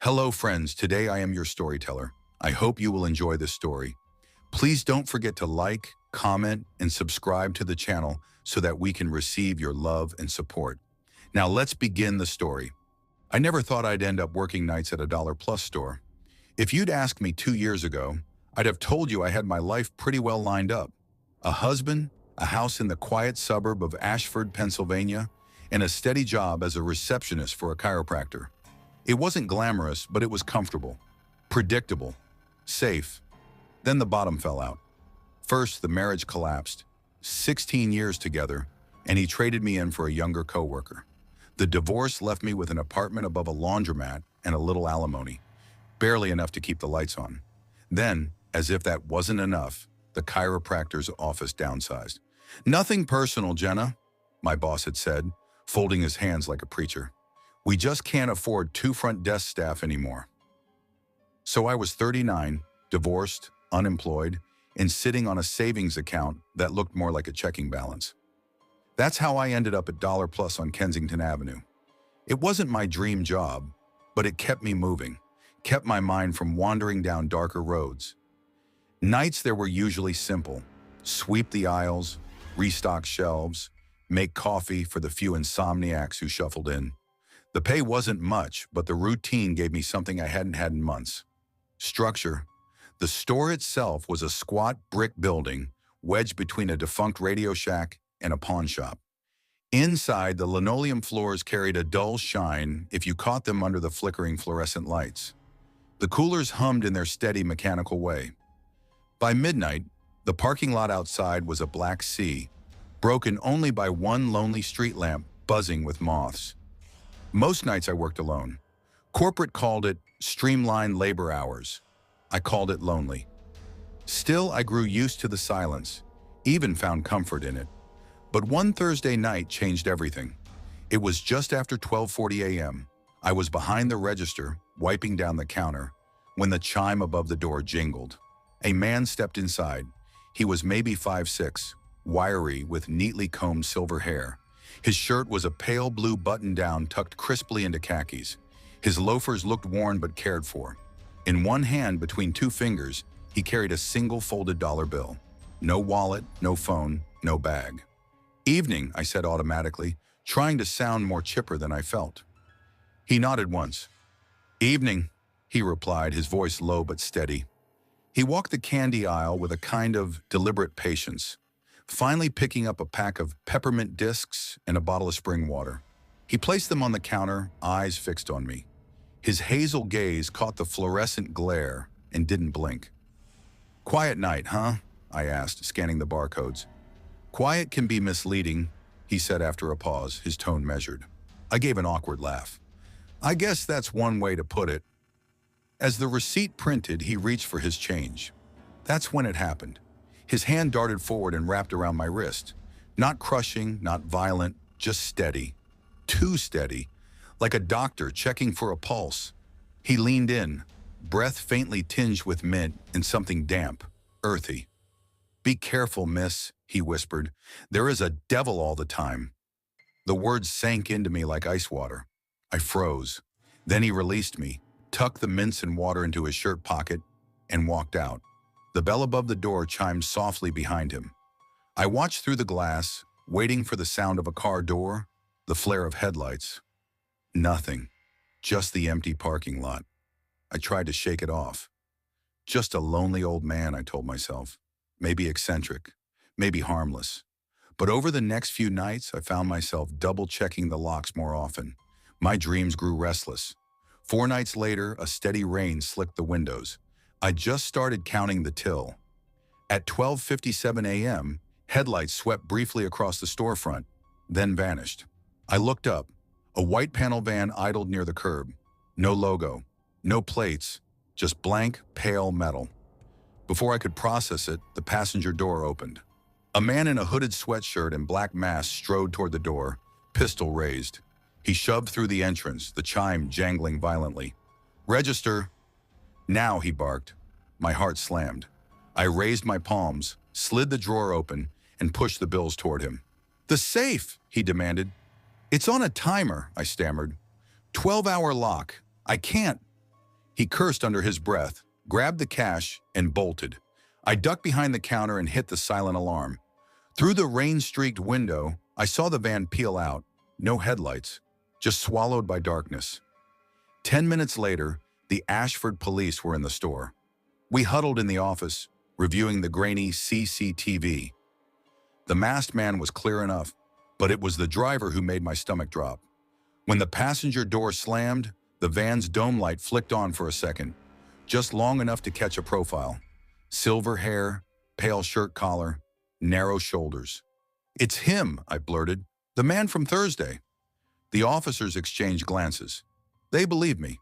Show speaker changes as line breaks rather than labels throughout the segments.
Hello, friends. Today I am your storyteller. I hope you will enjoy this story. Please don't forget to like, comment, and subscribe to the channel so that we can receive your love and support. Now let's begin the story. I never thought I'd end up working nights at a Dollar Plus store. If you'd asked me 2 years ago, I'd have told you I had my life pretty well lined up. A husband, a house in the quiet suburb of Ashford, Pennsylvania, and a steady job as a receptionist for a chiropractor. It wasn't glamorous, but it was comfortable, predictable, safe. Then the bottom fell out. First, the marriage collapsed. 16 years together, and he traded me in for a younger coworker. The divorce left me with an apartment above a laundromat and a little alimony, barely enough to keep the lights on. Then, as if that wasn't enough, the chiropractor's office downsized. "Nothing personal, Jenna," my boss had said, folding his hands like a preacher. "We just can't afford 2 front desk staff anymore." So I was 39, divorced, unemployed, and sitting on a savings account that looked more like a checking balance. That's how I ended up at Dollar Plus on Kensington Avenue. It wasn't my dream job, but it kept me moving, kept my mind from wandering down darker roads. Nights there were usually simple: sweep the aisles, restock shelves, make coffee for the few insomniacs who shuffled in. The pay wasn't much, but the routine gave me something I hadn't had in months: structure. The store itself was a squat brick building wedged between a defunct Radio Shack and a pawn shop. Inside, the linoleum floors carried a dull shine if you caught them under the flickering fluorescent lights. The coolers hummed in their steady mechanical way. By midnight, the parking lot outside was a black sea, broken only by one lonely street lamp buzzing with moths. Most nights I worked alone. Corporate called it streamlined labor hours. I called it lonely. Still, I grew used to the silence, even found comfort in it. But one Thursday night changed everything. It was just after 12:40 a.m. I was behind the register, wiping down the counter, when the chime above the door jingled. A man stepped inside. He was maybe 5'6", wiry, with neatly combed silver hair. His shirt was a pale blue button-down tucked crisply into khakis. His loafers looked worn but cared for. In one hand, between 2 fingers, he carried a single folded dollar bill. No wallet, no phone, no bag. "Evening," I said automatically, trying to sound more chipper than I felt. He nodded once. "Evening," he replied, his voice low but steady. He walked the candy aisle with a kind of deliberate patience, finally picking up a pack of peppermint discs and a bottle of spring water. He placed them on the counter, eyes fixed on me. His hazel gaze caught the fluorescent glare and didn't blink. "Quiet night, huh?" I asked, scanning the barcodes. "Quiet can be misleading," he said after a pause, his tone measured. I gave an awkward laugh. "I guess that's one way to put it." As the receipt printed, he reached for his change. That's when it happened. His hand darted forward and wrapped around my wrist. Not crushing, not violent, just steady. Too steady, like a doctor checking for a pulse. He leaned in, breath faintly tinged with mint and something damp, earthy. "Be careful, miss," he whispered. "There is a devil all the time." The words sank into me like ice water. I froze. Then he released me, tucked the mints and water into his shirt pocket, and walked out. The bell above the door chimed softly behind him. I watched through the glass, waiting for the sound of a car door, the flare of headlights. Nothing. Just the empty parking lot. I tried to shake it off. Just a lonely old man, I told myself. Maybe eccentric, maybe harmless. But over the next few nights, I found myself double-checking the locks more often. My dreams grew restless. 4 nights later, a steady rain slicked the windows. I just started counting the till. At 12:57 a.m., headlights swept briefly across the storefront, then vanished. I looked up. A white panel van idled near the curb. No logo, no plates, just blank, pale metal. Before I could process it, the passenger door opened. A man in a hooded sweatshirt and black mask strode toward the door, pistol raised. He shoved through the entrance, the chime jangling violently. "Register." "Now," he barked. My heart slammed. I raised my palms, slid the drawer open, and pushed the bills toward him. "The safe," he demanded. "It's on a timer," I stammered. 12-hour lock. I can't." He cursed under his breath, grabbed the cash, and bolted. I ducked behind the counter and hit the silent alarm. Through the rain-streaked window, I saw the van peel out. No headlights, just swallowed by darkness. 10 minutes later, the Ashford police were in the store. We huddled in the office, reviewing the grainy CCTV. The masked man was clear enough, but it was the driver who made my stomach drop. When the passenger door slammed, the van's dome light flicked on for a second, just long enough to catch a profile. Silver hair, pale shirt collar, narrow shoulders. "It's him," I blurted. "The man from Thursday." The officers exchanged glances. They believed me.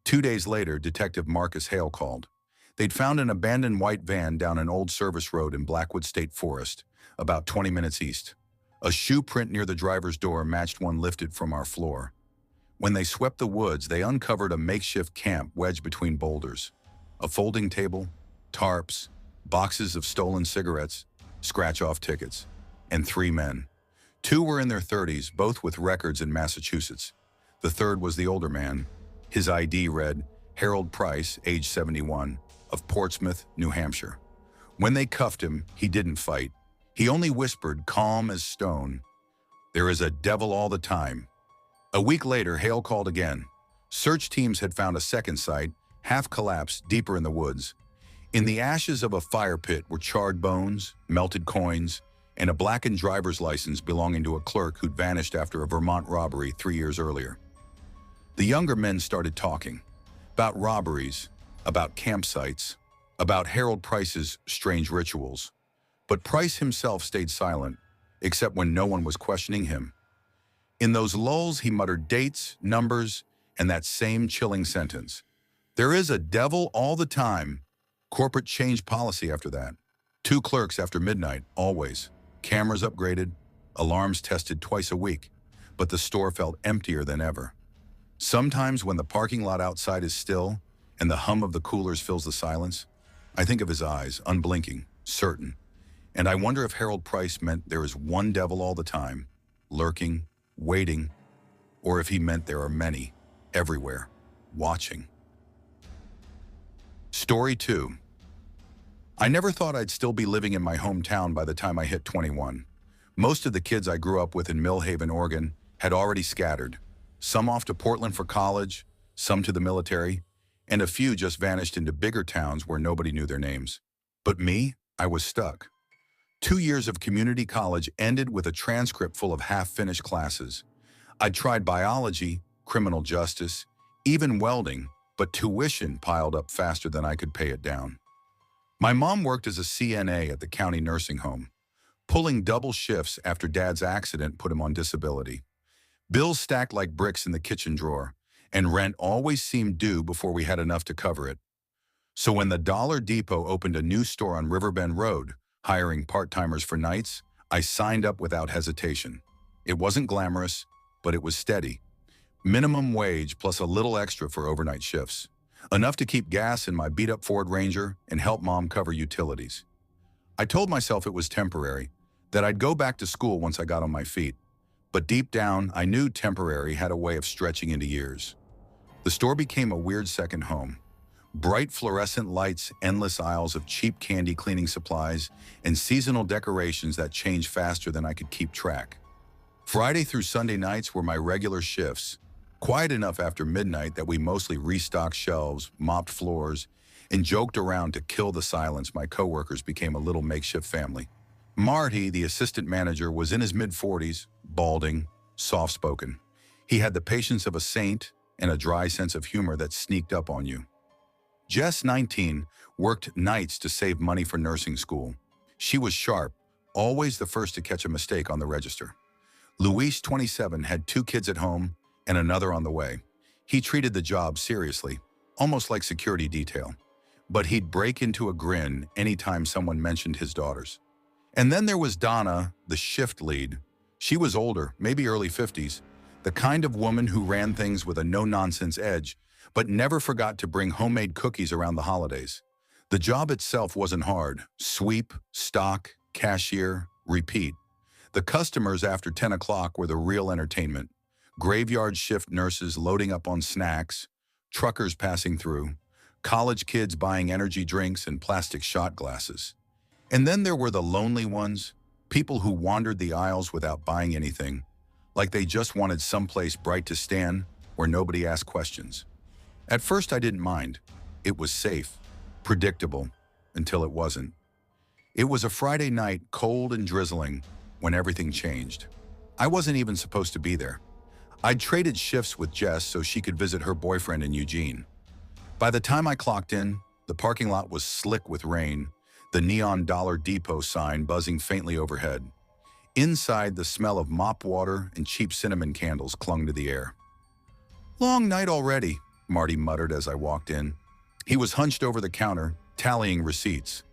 2 days later, Detective Marcus Hale called. They'd found an abandoned white van down an old service road in Blackwood State Forest, about 20 minutes east. A shoe print near the driver's door matched one lifted from our floor. When they swept the woods, they uncovered a makeshift camp wedged between boulders. A folding table, tarps, boxes of stolen cigarettes, scratch-off tickets, and 3 men. 2 were in their 30s, both with records in Massachusetts. The third was the older man. His ID read Harold Price, age 71, of Portsmouth, New Hampshire. When they cuffed him, he didn't fight. He only whispered, calm as stone, "There is a devil all the time." A week later, Hale called again. Search teams had found a second site, half collapsed, deeper in the woods. In the ashes of a fire pit were charred bones, melted coins, and a blackened driver's license belonging to a clerk who'd vanished after a Vermont robbery 3 years earlier. The younger men started talking about robberies, about campsites, about Harold Price's strange rituals. But Price himself stayed silent, except when no one was questioning him. In those lulls, he muttered dates, numbers, and that same chilling sentence. "There is a devil all the time." Corporate changed policy after that. 2 clerks after midnight, always. Cameras upgraded, alarms tested twice a week, but the store felt emptier than ever. Sometimes when the parking lot outside is still and the hum of the coolers fills the silence, I think of his eyes, unblinking, certain. And I wonder if Harold Price meant there is one devil all the time, lurking, waiting, or if he meant there are many, everywhere, watching. Story 2. I never thought I'd still be living in my hometown by the time I hit 21. Most of the kids I grew up with in Millhaven, Oregon, had already scattered. Some off to Portland for college, some to the military, and a few just vanished into bigger towns where nobody knew their names. But me, I was stuck. 2 years of community college ended with a transcript full of half-finished classes. I'd tried biology, criminal justice, even welding, but tuition piled up faster than I could pay it down. My mom worked as a CNA at the county nursing home, pulling double shifts after Dad's accident put him on disability. Bills stacked like bricks in the kitchen drawer, and rent always seemed due before we had enough to cover it. So when the Dollar Depot opened a new store on Riverbend Road, hiring part-timers for nights, I signed up without hesitation. It wasn't glamorous, but it was steady. Minimum wage plus a little extra for overnight shifts. Enough to keep gas in my beat-up Ford Ranger and help Mom cover utilities. I told myself it was temporary, that I'd go back to school once I got on my feet. But deep down, I knew temporary had a way of stretching into years. The store became a weird second home. Bright fluorescent lights, endless aisles of cheap candy cleaning supplies, and seasonal decorations that changed faster than I could keep track. Friday through Sunday nights were my regular shifts, quiet enough after midnight that we mostly restocked shelves, mopped floors, and joked around to kill the silence. My coworkers became a little makeshift family. Marty, the assistant manager, was in his mid-40s, balding, soft-spoken. He had the patience of a saint and a dry sense of humor that sneaked up on you. Jess, 19, worked nights to save money for nursing school. She was sharp, always the first to catch a mistake on the register. Luis, 27, had 2 kids at home and another on the way. He treated the job seriously, almost like security detail. But he'd break into a grin anytime someone mentioned his daughters. And then there was Donna, the shift lead. She was older, maybe early 50s, the kind of woman who ran things with a no-nonsense edge, but never forgot to bring homemade cookies around the holidays. The job itself wasn't hard. Sweep, stock, cashier, repeat. The customers after 10 o'clock were the real entertainment. Graveyard shift nurses loading up on snacks, truckers passing through, college kids buying energy drinks and plastic shot glasses. And then there were the lonely ones, people who wandered the aisles without buying anything, like they just wanted someplace bright to stand where nobody asked questions. At first I didn't mind. It was safe, predictable, until it wasn't. It was a Friday night, cold and drizzling, when everything changed. I wasn't even supposed to be there. I'd traded shifts with Jess so she could visit her boyfriend in Eugene. By the time I clocked in, the parking lot was slick with rain, the neon Dollar Depot sign buzzing faintly overhead. Inside, the smell of mop water and cheap cinnamon candles clung to the air. "Long night already," Marty muttered as I walked in. He was hunched over the counter, tallying receipts.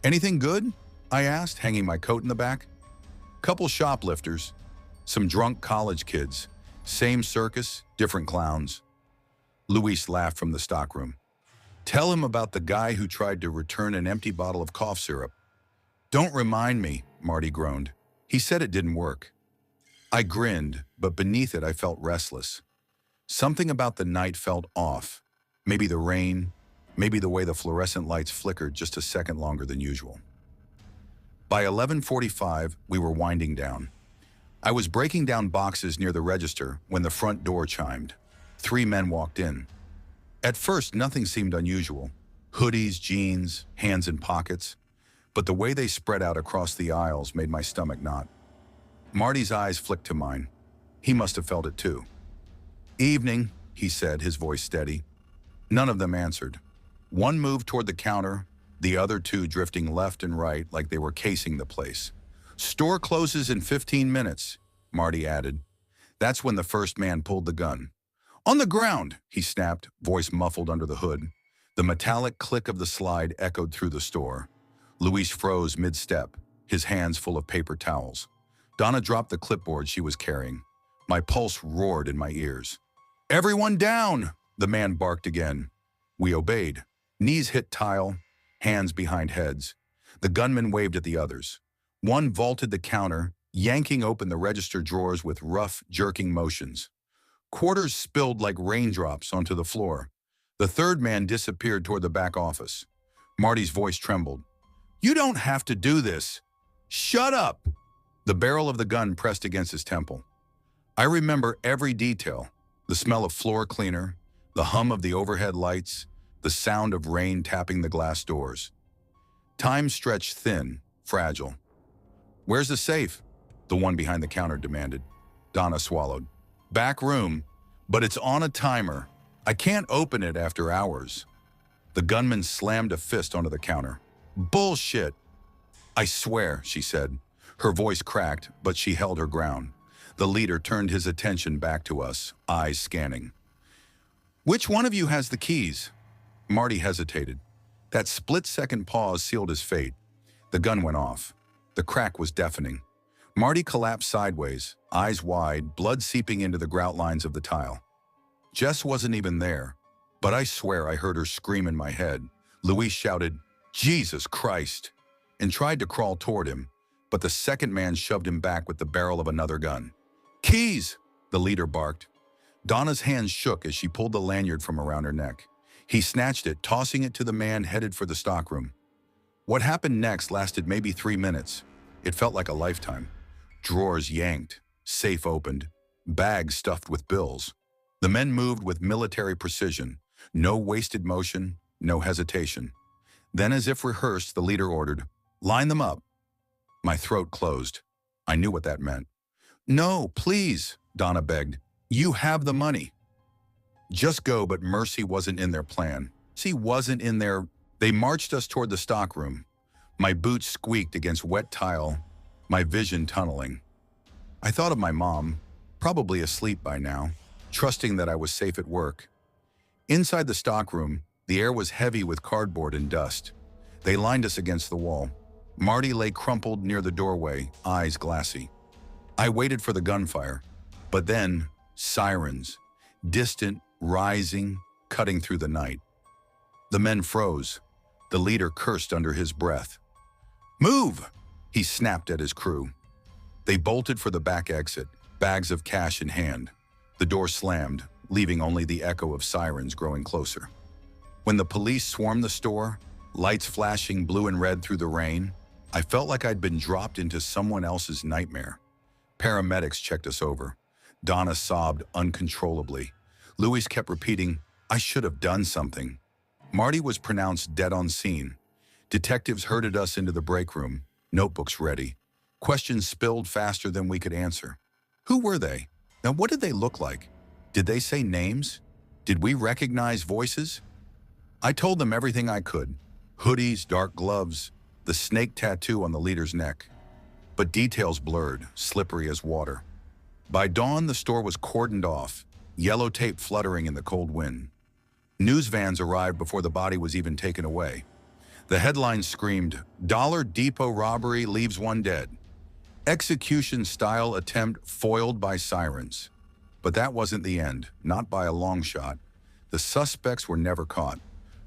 "Anything good?" I asked, hanging my coat in the back. "Couple shoplifters, some drunk college kids, same circus, different clowns." Luis laughed from the stockroom. "Tell him about the guy who tried to return an empty bottle of cough syrup." "Don't remind me," Marty groaned. "He said it didn't work." I grinned, but beneath it I felt restless. Something about the night felt off. Maybe the rain, maybe the way the fluorescent lights flickered just a second longer than usual. By 11:45, we were winding down. I was breaking down boxes near the register when the front door chimed. 3 men walked in. At first, nothing seemed unusual. Hoodies, jeans, hands in pockets. But the way they spread out across the aisles made my stomach knot. Marty's eyes flicked to mine. He must have felt it too. "Evening," he said, his voice steady. None of them answered. One moved toward the counter, the other 2 drifting left and right like they were casing the place. "Store closes in 15 minutes, Marty added. That's when the first man pulled the gun. "On the ground," he snapped, voice muffled under the hood. The metallic click of the slide echoed through the store. Luis froze mid-step, his hands full of paper towels. Donna dropped the clipboard she was carrying. My pulse roared in my ears. "Everyone down!" the man barked again. We obeyed. Knees hit tile, hands behind heads. The gunman waved at the others. One vaulted the counter, yanking open the register drawers with rough, jerking motions. Quarters spilled like raindrops onto the floor. The third man disappeared toward the back office. Marty's voice trembled. "You don't have to do this." "Shut up!" The barrel of the gun pressed against his temple. I remember every detail. The smell of floor cleaner, the hum of the overhead lights, the sound of rain tapping the glass doors. Time stretched thin, fragile. "Where's the safe?" the one behind the counter demanded. Donna swallowed. "Back room, but it's on a timer. I can't open it after hours." The gunman slammed a fist onto the counter. "Bullshit!" "I swear," she said. Her voice cracked, but she held her ground. The leader turned his attention back to us, eyes scanning. "Which one of you has the keys?" Marty hesitated. That split-second pause sealed his fate. The gun went off. The crack was deafening. Marty collapsed sideways, eyes wide, blood seeping into the grout lines of the tile. Jess wasn't even there, but I swear I heard her scream in my head. Luis shouted, "Jesus Christ!" and tried to crawl toward him, but the second man shoved him back with the barrel of another gun. "Keys!" the leader barked. Donna's hands shook as she pulled the lanyard from around her neck. He snatched it, tossing it to the man headed for the stockroom. What happened next lasted maybe 3 minutes. It felt like a lifetime. Drawers yanked, safe opened, bags stuffed with bills. The men moved with military precision, no wasted motion, no hesitation. Then, as if rehearsed, the leader ordered, "Line them up." My throat closed. I knew what that meant. "No, please," Donna begged. "You have the money." Just go, but mercy wasn't in their plan. She wasn't in their... They marched us toward the stockroom. My boots squeaked against wet tile, my vision tunneling. I thought of my mom, probably asleep by now, trusting that I was safe at work. Inside the stockroom, the air was heavy with cardboard and dust. They lined us against the wall. Marty lay crumpled near the doorway, eyes glassy. I waited for the gunfire, but then sirens, distant, rising, cutting through the night. The men froze. The leader cursed under his breath. "Move!" he snapped at his crew. They bolted for the back exit, bags of cash in hand. The door slammed, leaving only the echo of sirens growing closer. When the police swarmed the store, lights flashing blue and red through the rain, I felt like I'd been dropped into someone else's nightmare. Paramedics checked us over. Donna sobbed uncontrollably. Louis kept repeating, "I should have done something." Marty was pronounced dead on scene. Detectives herded us into the break room, notebooks ready. Questions spilled faster than we could answer. Who were they? Now what did they look like? Did they say names? Did we recognize voices? I told them everything I could. Hoodies, dark gloves, the snake tattoo on the leader's neck. But details blurred, slippery as water. By dawn, the store was cordoned off, yellow tape fluttering in the cold wind. News vans arrived before the body was even taken away. The headlines screamed, "Dollar Depot robbery leaves one dead. Execution-style attempt foiled by sirens." But that wasn't the end, not by a long shot. The suspects were never caught.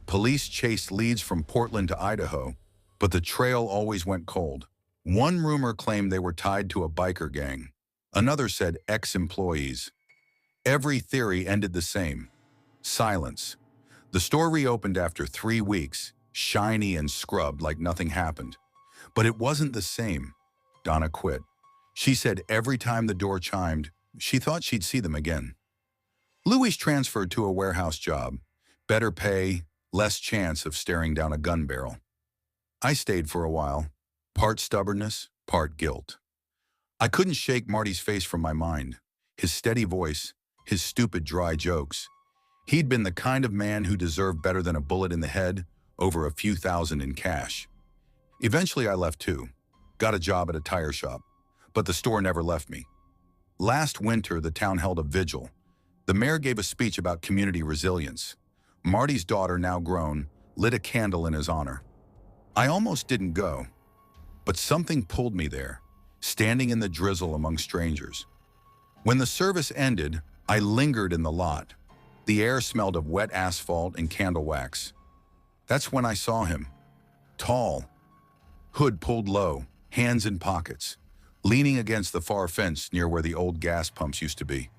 Police chased leads from Portland to Idaho, but the trail always went cold. One rumor claimed they were tied to a biker gang. Another said ex-employees. Every theory ended the same. Silence. The store reopened after 3 weeks, shiny and scrubbed like nothing happened. But it wasn't the same. Donna quit. She said every time the door chimed, she thought she'd see them again. Louis transferred to a warehouse job. Better pay, less chance of staring down a gun barrel. I stayed for a while, part stubbornness, part guilt. I couldn't shake Marty's face from my mind, his steady voice, his stupid dry jokes. He'd been the kind of man who deserved better than a bullet in the head over a few thousand in cash. Eventually I left too, got a job at a tire shop, but the store never left me. Last winter, the town held a vigil. The mayor gave a speech about community resilience. Marty's daughter, now grown, lit a candle in his honor. I almost didn't go, but something pulled me there, standing in the drizzle among strangers. When the service ended, I lingered in the lot. The air smelled of wet asphalt and candle wax. That's when I saw him. Tall, hood pulled low, hands in pockets, leaning against the far fence near where the old gas pumps used to be.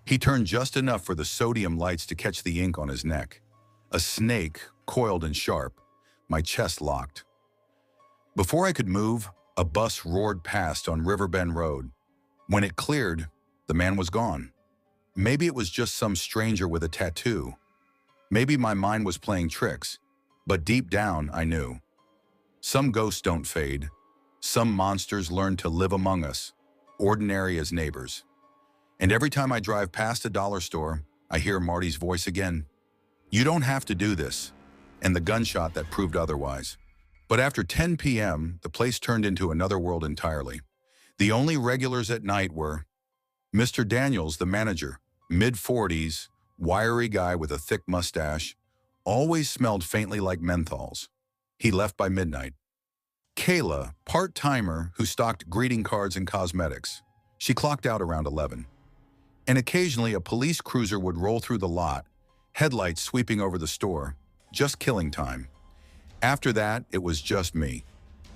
He turned just enough for the sodium lights to catch the ink on his neck. A snake, coiled and sharp. My chest locked. Before I could move, a bus roared past on Riverbend Road. When it cleared, the man was gone. Maybe it was just some stranger with a tattoo. Maybe my mind was playing tricks, but deep down I knew. Some ghosts don't fade. Some monsters learn to live among us, ordinary as neighbors. And every time I drive past a dollar store, I hear Marty's voice again. "You don't have to do this," and the gunshot that proved otherwise. But after 10 p.m., the place turned into another world entirely. The only regulars at night were Mr. Daniels, the manager, mid-40s, wiry guy with a thick mustache, always smelled faintly like menthols. He left by midnight. Kayla, part-timer who stocked greeting cards and cosmetics. She clocked out around 11. And occasionally a police cruiser would roll through the lot, headlights sweeping over the store, just killing time. After that, it was just me.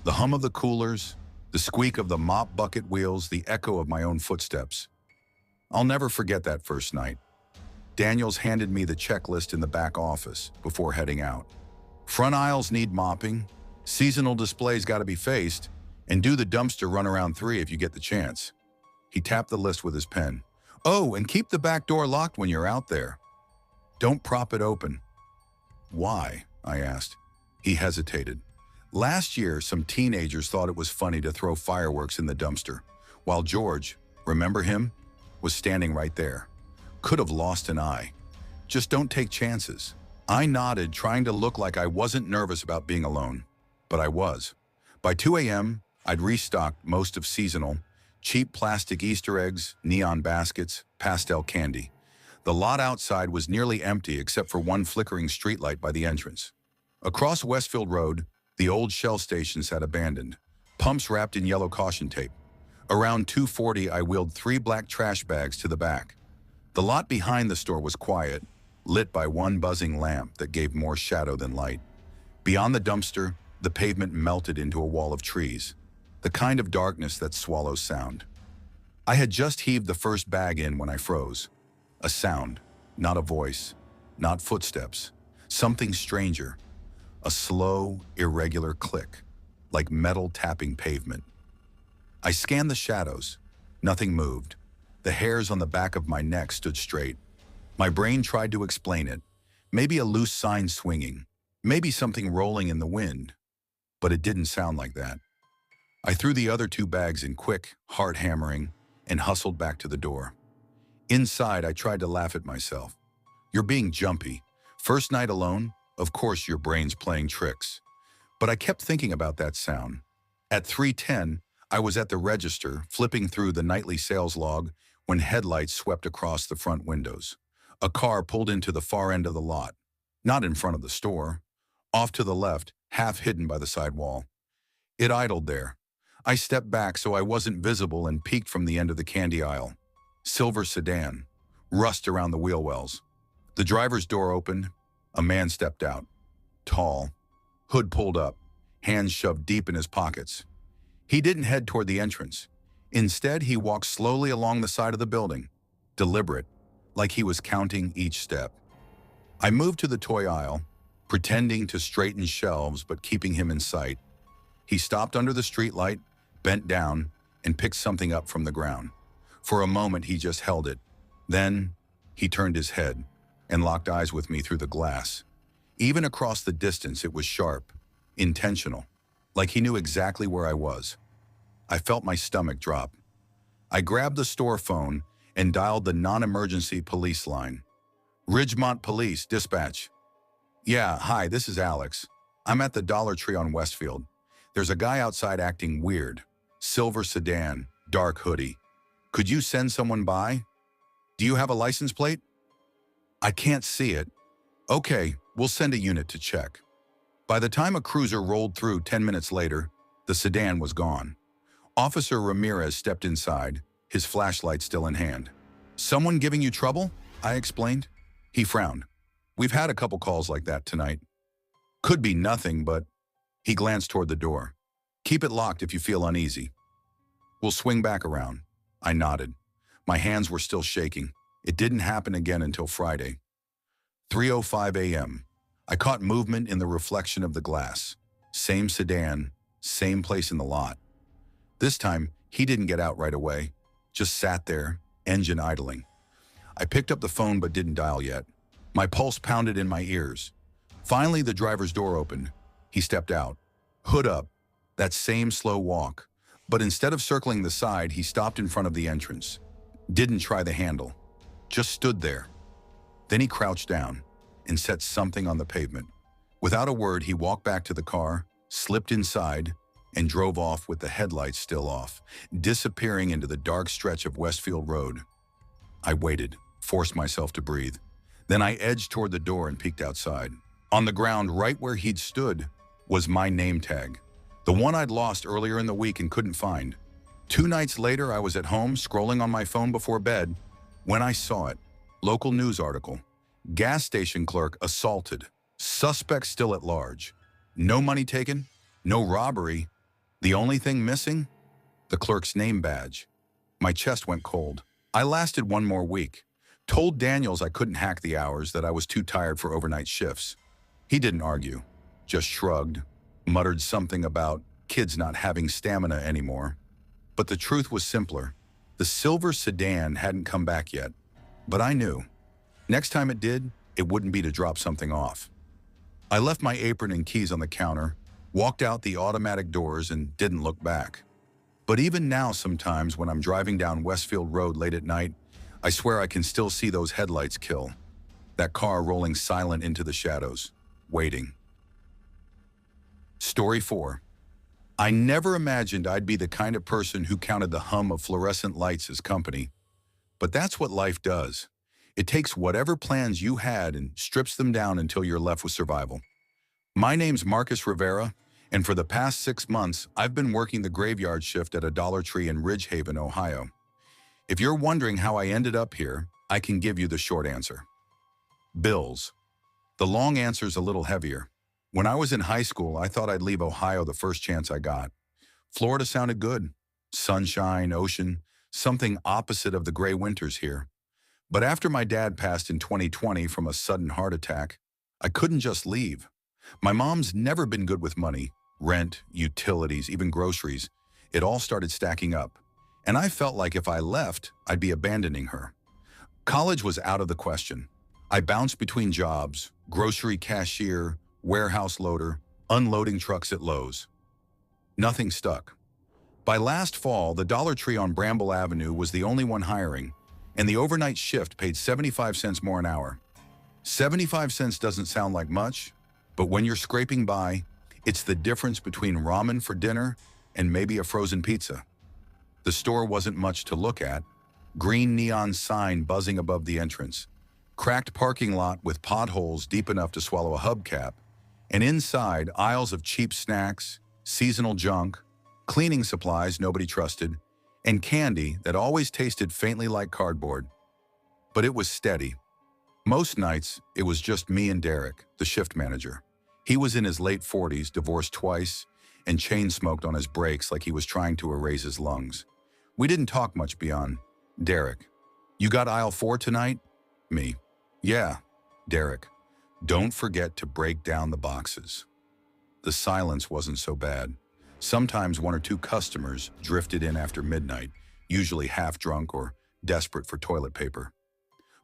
The hum of the coolers, the squeak of the mop bucket wheels, the echo of my own footsteps. I'll never forget that first night. Daniels handed me the checklist in the back office before heading out. Front aisles need mopping, seasonal displays gotta be faced, and do the dumpster run around 3 if you get the chance. He tapped the list with his pen. "Oh, and keep the back door locked when you're out there. Don't prop it open." "Why?" I asked. He hesitated. Last year, some teenagers thought it was funny to throw fireworks in the dumpster, while George, remember him, was standing right there. Could have lost an eye. Just don't take chances. I nodded, trying to look like I wasn't nervous about being alone. But I was. By 2 a.m., I'd restocked most of seasonal, cheap plastic Easter eggs, neon baskets, pastel candy. The lot outside was nearly empty except for one flickering streetlight by the entrance. Across Westfield Road, the old Shell station sat abandoned, pumps wrapped in yellow caution tape. Around 2:40, I wheeled 3 black trash bags to the back. The lot behind the store was quiet, lit by one buzzing lamp that gave more shadow than light. Beyond the dumpster, the pavement melted into a wall of trees, the kind of darkness that swallows sound. I had just heaved the first bag in when I froze. A sound. Not a voice, not footsteps. Something stranger. A slow, irregular click, like metal tapping pavement. I scanned the shadows. Nothing moved. The hairs on the back of my neck stood straight. My brain tried to explain it. Maybe a loose sign swinging. Maybe something rolling in the wind. But it didn't sound like that. I threw the other two bags in quick, heart hammering, and hustled back to the door. Inside, I tried to laugh at myself. You're being jumpy. First night alone, of course your brain's playing tricks. But I kept thinking about that sound. At 3:10, I was at the register, flipping through the nightly sales log when headlights swept across the front windows. A car pulled into the far end of the lot, not in front of the store, off to the left, half hidden by the side wall. It idled there. I stepped back so I wasn't visible and peeked from the end of the candy aisle. Silver sedan, rust around the wheel wells. The driver's door opened. A man stepped out. Tall, hood pulled up, hands shoved deep in his pockets. He didn't head toward the entrance. Instead, he walked slowly along the side of the building, deliberate, like he was counting each step. I moved to the toy aisle, pretending to straighten shelves but keeping him in sight. He stopped under the streetlight, bent down, and picked something up from the ground. For a moment, he just held it. Then, he turned his head and locked eyes with me through the glass. Even across the distance, it was sharp, intentional, like he knew exactly where I was. I felt my stomach drop. I grabbed the store phone and dialed the non-emergency police line. Ridgemont Police, dispatch. Yeah, hi, this is Alex. I'm at the Dollar Tree on Westfield. There's a guy outside acting weird. Silver sedan, dark hoodie. Could you send someone by? Do you have a license plate? I can't see it. Okay, we'll send a unit to check. By the time a cruiser rolled through 10 minutes later, the sedan was gone. Officer Ramirez stepped inside, his flashlight still in hand. Someone giving you trouble? I explained. He frowned. We've had a couple calls like that tonight. Could be nothing, but... He glanced toward the door. Keep it locked if you feel uneasy. We'll swing back around. I nodded. My hands were still shaking. It didn't happen again until Friday. 3:05 a.m. I caught movement in the reflection of the glass. Same sedan, same place in the lot. This time, he didn't get out right away. Just sat there, engine idling. I picked up the phone but didn't dial yet. My pulse pounded in my ears. Finally, the driver's door opened. He stepped out. Hood up. That same slow walk. But instead of circling the side, he stopped in front of the entrance. Didn't try the handle. Just stood there. Then he crouched down and set something on the pavement. Without a word, he walked back to the car, slipped inside, and drove off with the headlights still off, disappearing into the dark stretch of Westfield Road. I waited, forced myself to breathe. Then I edged toward the door and peeked outside. On the ground, right where he'd stood, was my name tag. The one I'd lost earlier in the week and couldn't find. 2 nights later, I was at home scrolling on my phone before bed when I saw it. Local news article. Gas station clerk assaulted. Suspect still at large. No money taken. No robbery. The only thing missing? The clerk's name badge. My chest went cold. I lasted 1 more week. Told Daniels I couldn't hack the hours, that I was too tired for overnight shifts. He didn't argue. Just shrugged. Muttered something about kids not having stamina anymore. But the truth was simpler. The silver sedan hadn't come back yet. But I knew. Next time it did, it wouldn't be to drop something off. I left my apron and keys on the counter, walked out the automatic doors, and didn't look back. But even now, sometimes when I'm driving down Westfield Road late at night, I swear I can still see those headlights kill. That car rolling silent into the shadows, waiting. Story 4. I never imagined I'd be the kind of person who counted the hum of fluorescent lights as company. But that's what life does. It takes whatever plans you had and strips them down until you're left with survival. My name's Marcus Rivera, and for the past 6 months, I've been working the graveyard shift at a Dollar Tree in Ridgehaven, Ohio. If you're wondering how I ended up here, I can give you the short answer. Bills. The long answer's a little heavier. When I was in high school, I thought I'd leave Ohio the first chance I got. Florida sounded good. Sunshine, ocean, something opposite of the gray winters here. But after my dad passed in 2020 from a sudden heart attack, I couldn't just leave. My mom's never been good with money, rent, utilities, even groceries. It all started stacking up. And I felt like if I left, I'd be abandoning her. College was out of the question. I bounced between jobs, grocery cashier, warehouse loader, unloading trucks at Lowe's. Nothing stuck. By last fall, the Dollar Tree on Bramble Avenue was the only one hiring, and the overnight shift paid 75 cents more an hour. 75 cents doesn't sound like much, but when you're scraping by, it's the difference between ramen for dinner and maybe a frozen pizza. The store wasn't much to look at. Green neon sign buzzing above the entrance. Cracked parking lot with potholes deep enough to swallow a hubcap. And inside, aisles of cheap snacks, seasonal junk, cleaning supplies nobody trusted, and candy that always tasted faintly like cardboard. But it was steady. Most nights, it was just me and Derek, the shift manager. He was in his late 40s, divorced twice, and chain-smoked on his brakes like he was trying to erase his lungs. We didn't talk much beyond, Derek, you got aisle 4 tonight? Me. Yeah, Derek. Don't forget to break down the boxes. The silence wasn't so bad. Sometimes one or two customers drifted in after midnight, usually half drunk or desperate for toilet paper.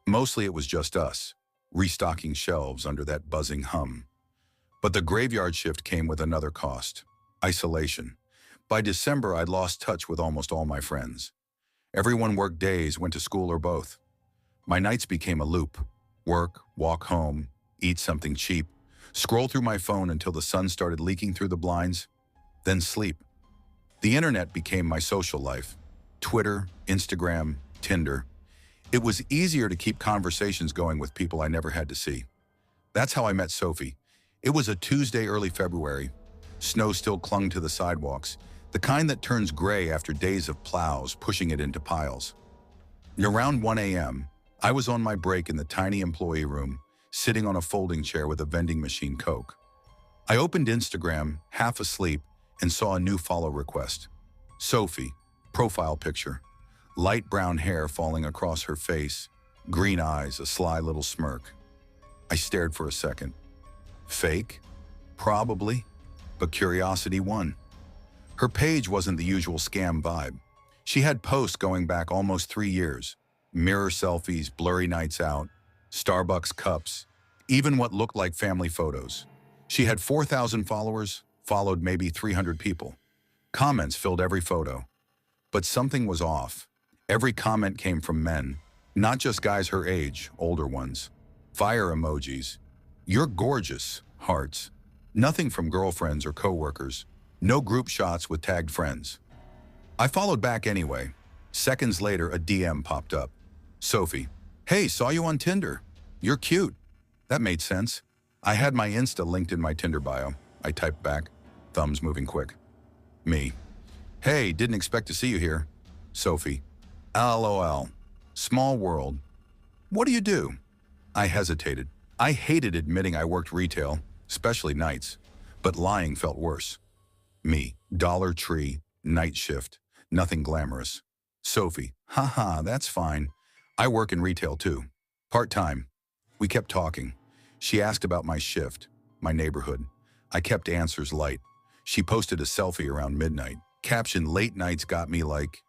Mostly it was just us, restocking shelves under that buzzing hum. But the graveyard shift came with another cost: isolation. By December, I'd lost touch with almost all my friends. Everyone worked days, went to school, or both. My nights became a loop. Work, walk home, eat something cheap, scroll through my phone until the sun started leaking through the blinds, then sleep. The internet became my social life. Twitter, Instagram, Tinder. It was easier to keep conversations going with people I never had to see. That's how I met Sophie. It was a Tuesday, early February. Snow still clung to the sidewalks, the kind that turns gray after days of plows pushing it into piles. Around 1 a.m., I was on my break in the tiny employee room, sitting on a folding chair with a vending machine Coke. I opened Instagram, half asleep, and saw a new follow request. Sophie, profile picture, light brown hair falling across her face, green eyes, a sly little smirk. I stared for a second. Fake? Probably, but curiosity won. Her page wasn't the usual scam vibe. She had posts going back almost 3 years. Mirror selfies, blurry nights out, Starbucks cups, even what looked like family photos. She had 4,000 followers, followed maybe 300 people. Comments filled every photo. But something was off. Every comment came from men, not just guys her age, older ones. Fire emojis. You're gorgeous, hearts. Nothing from girlfriends or coworkers. No group shots with tagged friends. I followed back anyway. Seconds later, a DM popped up. Sophie, hey, saw you on Tinder. You're cute. That made sense. I had my Insta linked in my Tinder bio. I typed back, thumbs moving quick. Me, hey, didn't expect to see you here. Sophie, LOL. Small world. What do you do? I hesitated. I hated admitting I worked retail, especially nights, but lying felt worse. Me, Dollar Tree, night shift, nothing glamorous. Sophie, haha, that's fine. I work in retail too. Part-time. We kept talking. She asked about my shift, my neighborhood. I kept answers light. She posted a selfie around midnight. Caption, late nights got me like.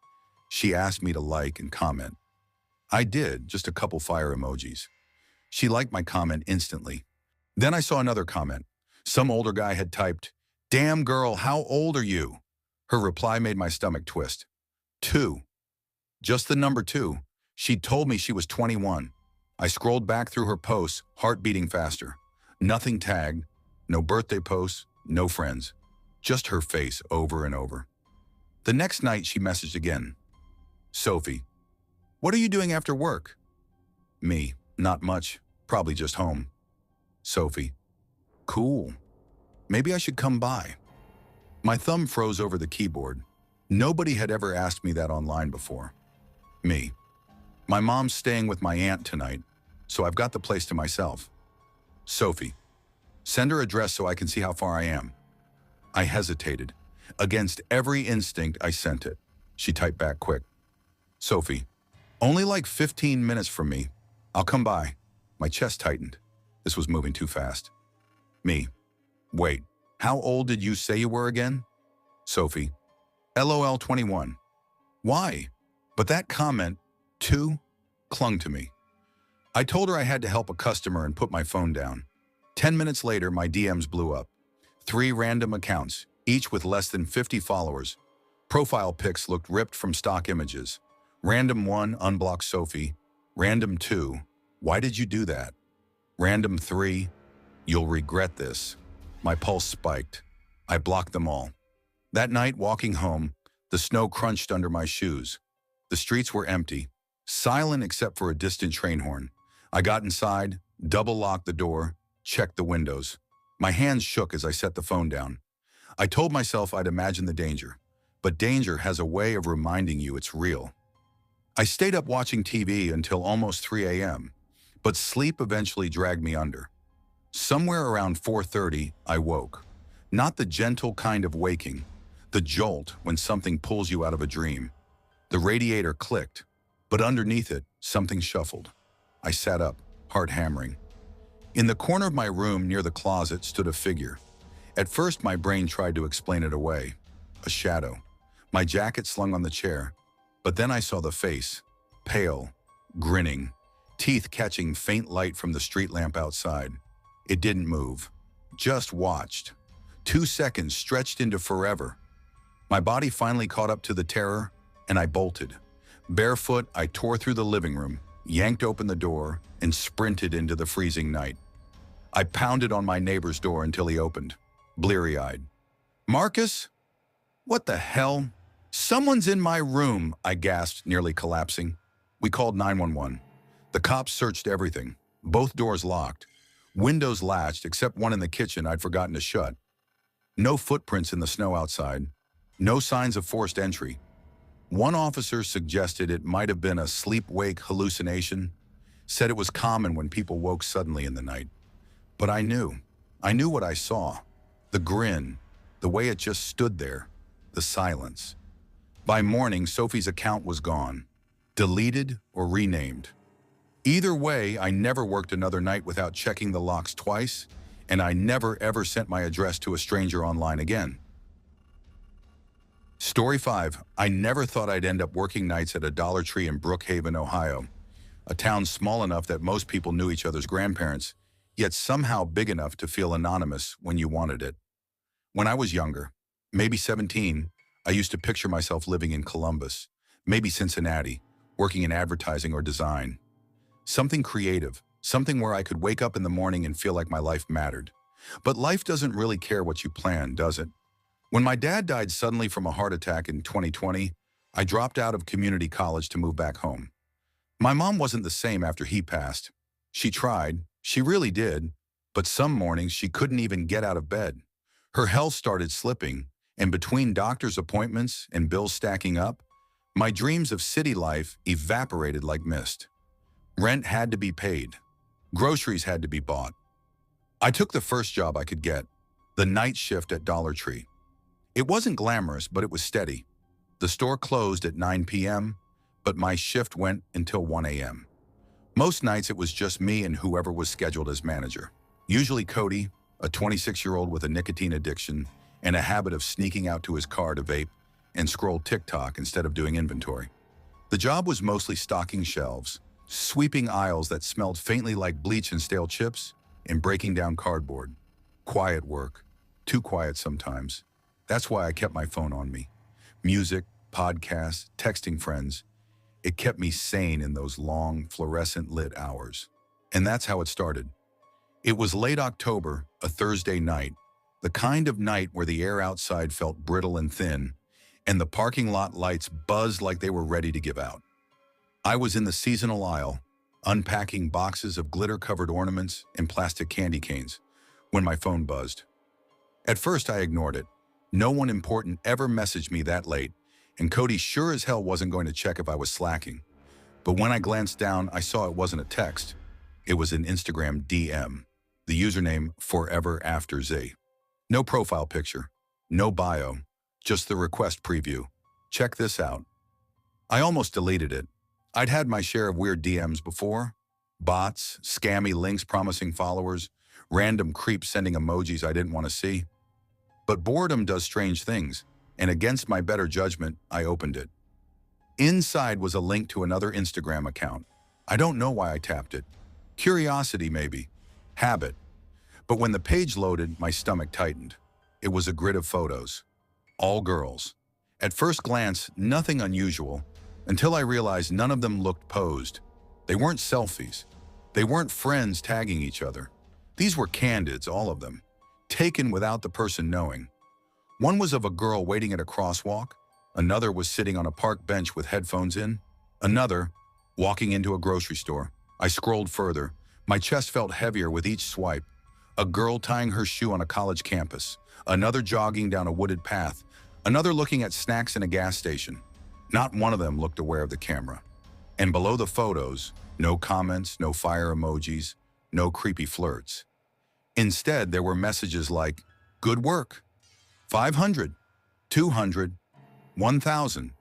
She asked me to like and comment. I did, just a couple fire emojis. She liked my comment instantly. Then I saw another comment. Some older guy had typed, "Damn girl, how old are you?" Her reply made my stomach twist. 2. Just the number 2. She told me she was 21. I scrolled back through her posts, heart beating faster. Nothing tagged, no birthday posts, no friends. Just her face over and over. The next night she messaged again. Sophie, what are you doing after work? Me, not much, probably just home. Sophie, cool. Maybe I should come by. My thumb froze over the keyboard. Nobody had ever asked me that online before. Me, my mom's staying with my aunt tonight, so I've got the place to myself. Sophie, send her address so I can see how far I am. I hesitated. Against every instinct, I sent it. She typed back quick. Sophie, Only like 15 minutes from me. I'll come by. My chest tightened. This was moving too fast. Me. Wait, how old did you say you were again? Sophie. LOL 21. Why? But that comment, too, clung to me. I told her I had to help a customer and put my phone down. 10 minutes later, my DMs blew up. 3 random accounts, each with less than 50 followers. Profile pics looked ripped from stock images. Random 1, unblock Sophie. Random 2, why did you do that? Random 3, you'll regret this. My pulse spiked. I blocked them all. That night, walking home, the snow crunched under my shoes. The streets were empty, silent except for a distant train horn. I got inside, double-locked the door, checked the windows. My hands shook as I set the phone down. I told myself I'd imagine the danger, but danger has a way of reminding you it's real. I stayed up watching TV until almost 3 a.m., but sleep eventually dragged me under. Somewhere around 4:30, I woke. Not the gentle kind of waking, the jolt when something pulls you out of a dream. The radiator clicked, but underneath it, something shuffled. I sat up, heart hammering. In the corner of my room near the closet stood a figure. At first, my brain tried to explain it away. A shadow. My jacket slung on the chair. But then I saw the face, pale, grinning, teeth catching faint light from the street lamp outside. It didn't move, just watched. 2 seconds stretched into forever. My body finally caught up to the terror, and I bolted. Barefoot, I tore through the living room, yanked open the door, and sprinted into the freezing night. I pounded on my neighbor's door until he opened, bleary-eyed. "Marcus? What the hell? Someone's in my room," I gasped, nearly collapsing. We called 911. The cops searched everything, both doors locked, windows latched except one in the kitchen I'd forgotten to shut. No footprints in the snow outside, no signs of forced entry. One officer suggested it might have been a sleep-wake hallucination, said it was common when people woke suddenly in the night. But I knew what I saw, the grin, the way it just stood there, the silence. By morning, Sophie's account was gone, deleted or renamed. Either way, I never worked another night without checking the locks twice, and I never ever sent my address to a stranger online again. Story 5. I never thought I'd end up working nights at a Dollar Tree in Brookhaven, Ohio, a town small enough that most people knew each other's grandparents, yet somehow big enough to feel anonymous when you wanted it. When I was younger, maybe 17, I used to picture myself living in Columbus, maybe Cincinnati, working in advertising or design. Something creative, something where I could wake up in the morning and feel like my life mattered. But life doesn't really care what you plan, does it? When my dad died suddenly from a heart attack in 2020, I dropped out of community college to move back home. My mom wasn't the same after he passed. She tried, she really did, but some mornings she couldn't even get out of bed. Her health started slipping, and between doctor's appointments and bills stacking up, my dreams of city life evaporated like mist. Rent had to be paid. Groceries had to be bought. I took the first job I could get, the night shift at Dollar Tree. It wasn't glamorous, but it was steady. The store closed at 9 p.m., but my shift went until 1 a.m. Most nights it was just me and whoever was scheduled as manager. Usually Cody, a 26-year-old with a nicotine addiction and a habit of sneaking out to his car to vape and scroll TikTok instead of doing inventory. The job was mostly stocking shelves, sweeping aisles that smelled faintly like bleach and stale chips, and breaking down cardboard. Quiet work, too quiet sometimes. That's why I kept my phone on me. Music, podcasts, texting friends. It kept me sane in those long, fluorescent-lit hours. And that's how it started. It was late October, a Thursday night, the kind of night where the air outside felt brittle and thin, and the parking lot lights buzzed like they were ready to give out. I was in the seasonal aisle, unpacking boxes of glitter-covered ornaments and plastic candy canes, when my phone buzzed. At first, I ignored it. No one important ever messaged me that late, and Cody sure as hell wasn't going to check if I was slacking. But when I glanced down, I saw it wasn't a text. It was an Instagram DM, the username ForeverAfterZ. No profile picture, no bio, just the request preview. Check this out. I almost deleted it. I'd had my share of weird DMs before. Bots, scammy links promising followers, random creeps sending emojis I didn't want to see. But boredom does strange things, and against my better judgment, I opened it. Inside was a link to another Instagram account. I don't know why I tapped it. Curiosity, maybe. Habit. But when the page loaded, my stomach tightened. It was a grid of photos. All girls. At first glance, nothing unusual, until I realized none of them looked posed. They weren't selfies. They weren't friends tagging each other. These were candids, all of them, taken without the person knowing. One was of a girl waiting at a crosswalk. Another was sitting on a park bench with headphones in. Another, walking into a grocery store. I scrolled further. My chest felt heavier with each swipe. A girl tying her shoe on a college campus. Another jogging down a wooded path. Another looking at snacks in a gas station. Not one of them looked aware of the camera. And below the photos, no comments, no fire emojis, no creepy flirts. Instead, there were messages like, "Good work," 500, 200, 1,000,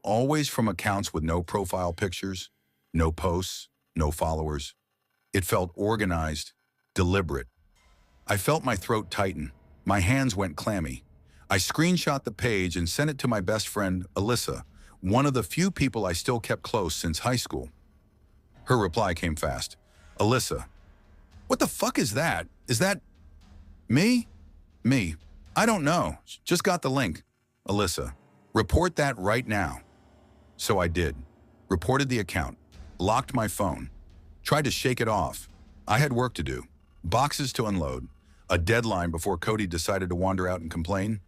always from accounts with no profile pictures, no posts, no followers. It felt organized, deliberate. I felt my throat tighten. My hands went clammy. I screenshot the page and sent it to my best friend, Alyssa, one of the few people I still kept close since high school. Her reply came fast. "Alyssa, what the fuck is that? Is that me? Me. I don't know. Just got the link. Alyssa, report that right now." So I did. Reported the account. Locked my phone. Tried to shake it off. I had work to do. Boxes to unload. A deadline before Cody decided to wander out and complain.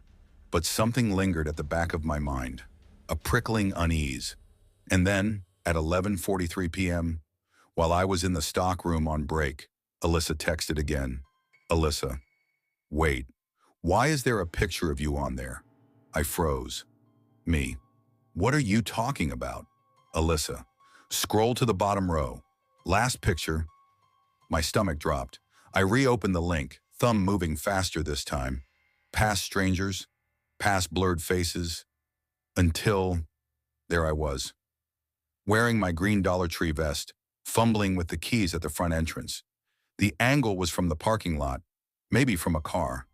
But something lingered at the back of my mind. A prickling unease. And then, at 11:43 p.m., while I was in the stock room on break, Alyssa texted again. "Alyssa, wait, why is there a picture of you on there?" I froze. Me. "What are you talking about?" Alyssa. Scroll to the bottom row. Last picture. My stomach dropped. I reopened the link, thumb moving faster this time. Past strangers, past blurred faces, until there I was. Wearing my green Dollar Tree vest, fumbling with the keys at the front entrance. The angle was from the parking lot, maybe from a car.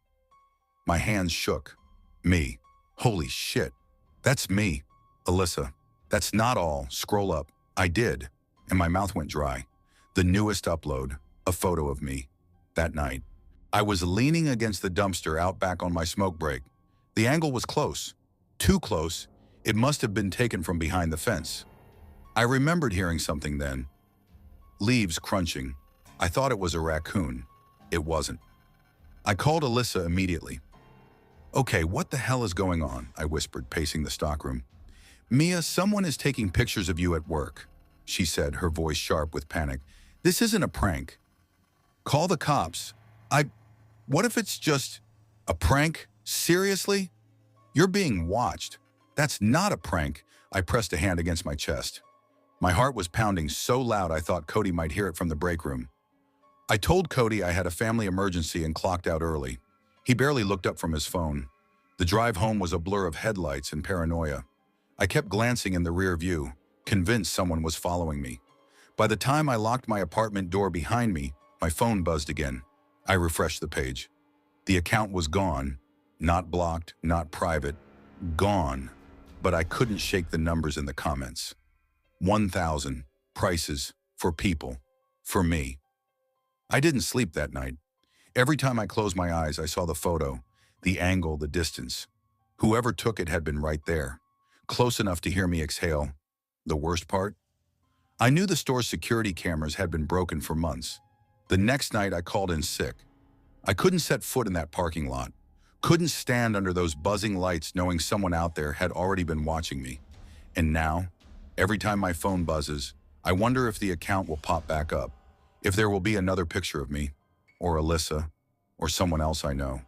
My hands shook. Me. Holy shit. That's me. Alyssa. That's not all. Scroll up. I did. And my mouth went dry. The newest upload. A photo of me. That night. I was leaning against the dumpster out back on my smoke break. The angle was close. Too close. It must have been taken from behind the fence. I remembered hearing something then. Leaves crunching. I thought it was a raccoon. It wasn't. I called Alyssa immediately. "Okay, what the hell is going on?" I whispered, pacing the stockroom. "Mia, someone is taking pictures of you at work," she said, her voice sharp with panic. "This isn't a prank. Call the cops. What if it's just a prank? Seriously? You're being watched. That's not a prank." I pressed a hand against my chest. My heart was pounding so loud I thought Cody might hear it from the break room. I told Cody I had a family emergency and clocked out early. He barely looked up from his phone. The drive home was a blur of headlights and paranoia. I kept glancing in the rear view, convinced someone was following me. By the time I locked my apartment door behind me, my phone buzzed again. I refreshed the page. The account was gone. Not blocked, not private. Gone. But I couldn't shake the numbers in the comments. 1,000. Prices. For people. For me. I didn't sleep that night. Every time I closed my eyes, I saw the photo, the angle, the distance. Whoever took it had been right there, close enough to hear me exhale. The worst part? I knew the store's security cameras had been broken for months. The next night, I called in sick. I couldn't set foot in that parking lot. Couldn't stand under those buzzing lights knowing someone out there had already been watching me. And now, every time my phone buzzes, I wonder if the account will pop back up, if there will be another picture of me, or Alyssa, or someone else I know.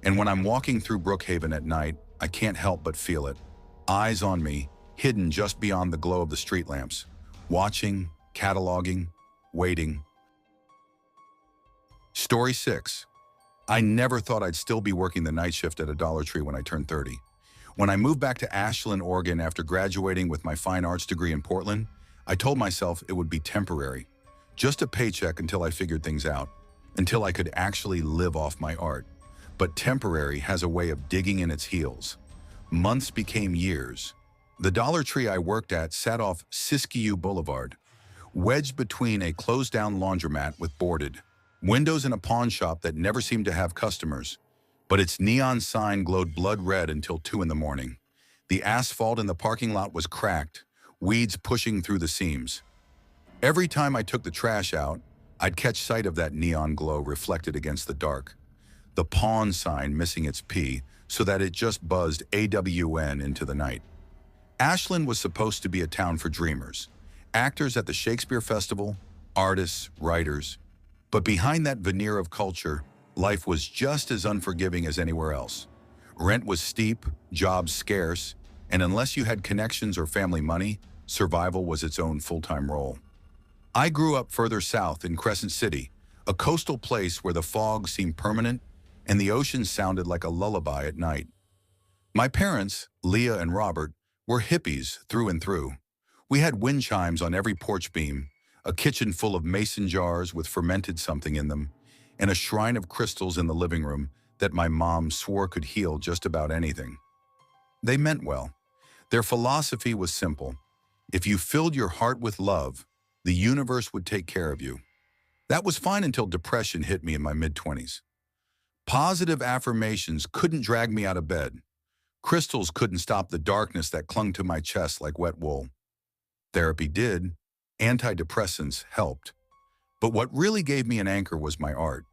And when I'm walking through Brookhaven at night, I can't help but feel it. Eyes on me, hidden just beyond the glow of the street lamps. Watching, cataloging, waiting. Story 6. I never thought I'd still be working the night shift at a Dollar Tree when I turned 30. When I moved back to Ashland, Oregon after graduating with my fine arts degree in Portland, I told myself it would be temporary, just a paycheck until I figured things out, until I could actually live off my art. But temporary has a way of digging in its heels. Months became years. The Dollar Tree I worked at sat off Siskiyou Boulevard, wedged between a closed-down laundromat with boarded windows and a pawn shop that never seemed to have customers. But its neon sign glowed blood red until 2 in the morning. The asphalt in the parking lot was cracked, weeds pushing through the seams. Every time I took the trash out, I'd catch sight of that neon glow reflected against the dark. The pawn sign missing its P so that it just buzzed AWN into the night. Ashland was supposed to be a town for dreamers, actors at the Shakespeare Festival, artists, writers. But behind that veneer of culture, life was just as unforgiving as anywhere else. Rent was steep, jobs scarce, and unless you had connections or family money, survival was its own full-time role. I grew up further south in Crescent City, a coastal place where the fog seemed permanent and the ocean sounded like a lullaby at night. My parents, Leah and Robert, were hippies through and through. We had wind chimes on every porch beam, a kitchen full of mason jars with fermented something in them, and a shrine of crystals in the living room that my mom swore could heal just about anything. They meant well. Their philosophy was simple. If you filled your heart with love, the universe would take care of you. That was fine until depression hit me in my mid-20s. Positive affirmations couldn't drag me out of bed. Crystals couldn't stop the darkness that clung to my chest like wet wool. Therapy did. Antidepressants helped. But what really gave me an anchor was my art.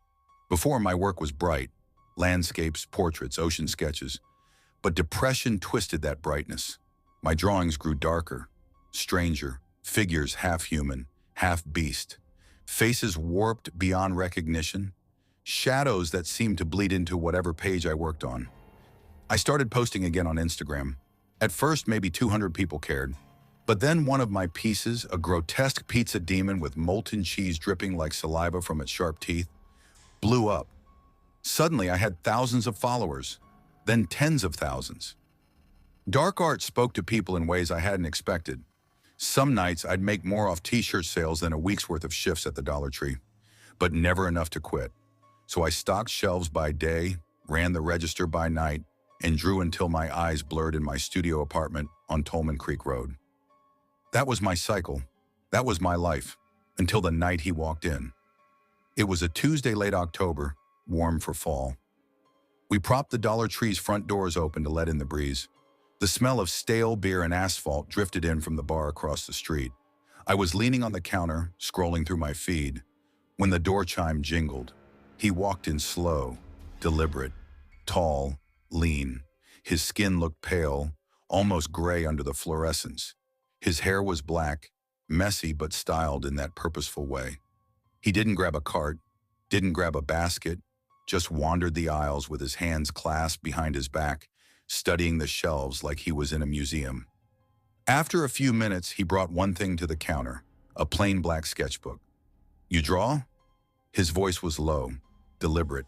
Before, my work was bright. Landscapes, portraits, ocean sketches. But depression twisted that brightness. My drawings grew darker, stranger, figures half human, half beast. Faces warped beyond recognition. Shadows that seemed to bleed into whatever page I worked on. I started posting again on Instagram. At first, maybe 200 people cared. But then one of my pieces, a grotesque pizza demon with molten cheese dripping like saliva from its sharp teeth, blew up. Suddenly, I had thousands of followers, then tens of thousands. Dark art spoke to people in ways I hadn't expected. Some nights, I'd make more off t-shirt sales than a week's worth of shifts at the Dollar Tree, but never enough to quit. So I stocked shelves by day, ran the register by night, and drew until my eyes blurred in my studio apartment on Tolman Creek Road. That was my cycle. That was my life, until the night he walked in. It was a Tuesday late October, warm for fall. We propped the Dollar Tree's front doors open to let in the breeze. The smell of stale beer and asphalt drifted in from the bar across the street. I was leaning on the counter, scrolling through my feed, when the door chime jingled. He walked in slow, deliberate, tall, lean. His skin looked pale, almost gray under the fluorescence. His hair was black, messy but styled in that purposeful way. He didn't grab a cart, didn't grab a basket, just wandered the aisles with his hands clasped behind his back, studying the shelves like he was in a museum. After a few minutes, he brought one thing to the counter, a plain black sketchbook. "You draw?" His voice was low, deliberate.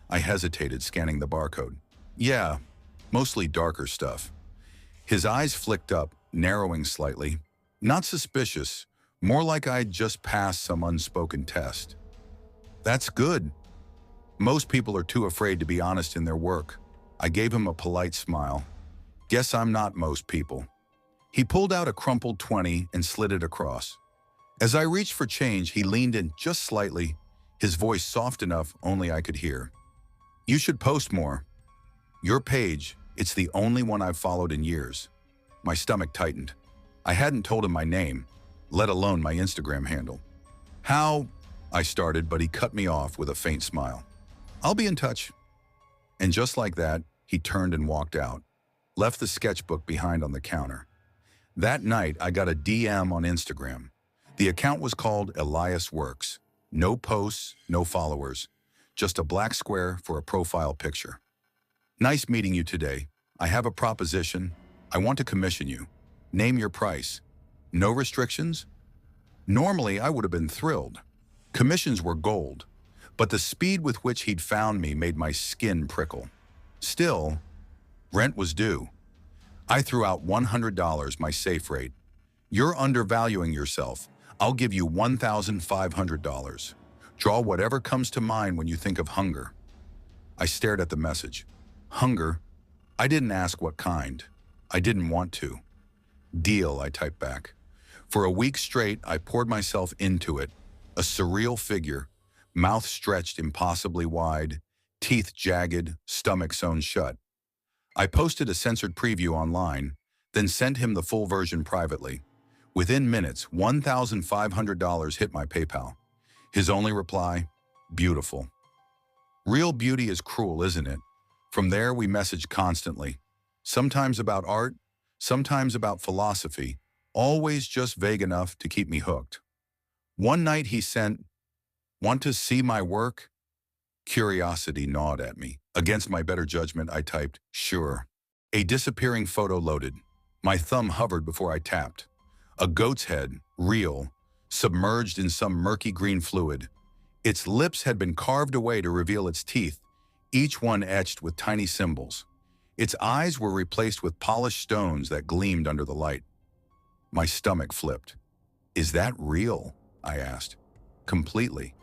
I hesitated, scanning the barcode. "Yeah, mostly darker stuff." His eyes flicked up, narrowing slightly. Not suspicious, more like I'd just passed some unspoken test. "That's good." Most people are too afraid to be honest in their work. I gave him a polite smile. "Guess I'm not most people." He pulled out a crumpled 20 and slid it across. As I reached for change, he leaned in just slightly, his voice soft enough only I could hear. "You should post more. Your page, it's the only one I've followed in years." My stomach tightened. I hadn't told him my name, let alone my Instagram handle. "How?" I started, but he cut me off with a faint smile. "I'll be in touch." And just like that, he turned and walked out, left the sketchbook behind on the counter. That night, I got a DM on Instagram. The account was called Elias Works. No posts, no followers, just a black square for a profile picture. "Nice meeting you today. I have a proposition. I want to commission you. Name your price. No restrictions?" Normally, I would have been thrilled. Commissions were gold, but the speed with which he'd found me made my skin prickle. Still, rent was due. I threw out $100, my safe rate. You're undervaluing yourself. I'll give you $1,500. Draw whatever comes to mind when you think of hunger. I stared at the message. Hunger? I didn't ask what kind. I didn't want to. Deal, I typed back. For a week straight, I poured myself into it. A surreal figure, mouth stretched impossibly wide, teeth jagged, stomach sewn shut. I posted a censored preview online, then sent him the full version privately. Within minutes, $1,500 hit my PayPal. His only reply, beautiful. Real beauty is cruel, isn't it? From there, we messaged constantly. Sometimes about art, sometimes about philosophy, always just vague enough to keep me hooked. One night he sent, "Want to see my work?" Curiosity gnawed at me. Against my better judgment, I typed, "Sure." A disappearing photo loaded. My thumb hovered before I tapped. A goat's head, real, submerged in some murky green fluid. Its lips had been carved away to reveal its teeth, each one etched with tiny symbols. Its eyes were replaced with polished stones that gleamed under the light. My stomach flipped. "Is that real?" I asked. "Completely.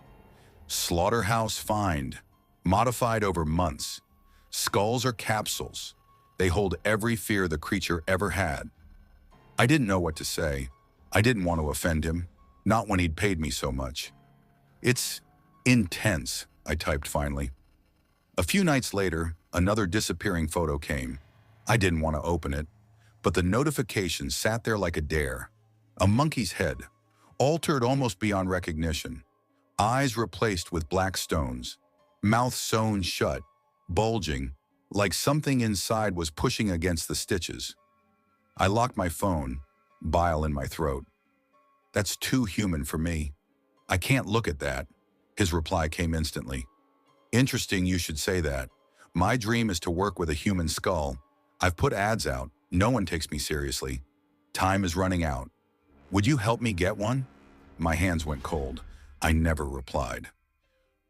Slaughterhouse find, modified over months. Skulls are capsules. They hold every fear the creature ever had." I didn't know what to say. I didn't want to offend him, not when he'd paid me so much. "It's intense," I typed finally. A few nights later, another disappearing photo came. I didn't want to open it, but the notification sat there like a dare. A monkey's head, altered almost beyond recognition. Eyes replaced with black stones. Mouth sewn shut, bulging, like something inside was pushing against the stitches. I locked my phone, bile in my throat. "That's too human for me. I can't look at that." His reply came instantly. "Interesting you should say that. My dream is to work with a human skull. I've put ads out. No one takes me seriously. Time is running out. Would you help me get one?" My hands went cold. I never replied.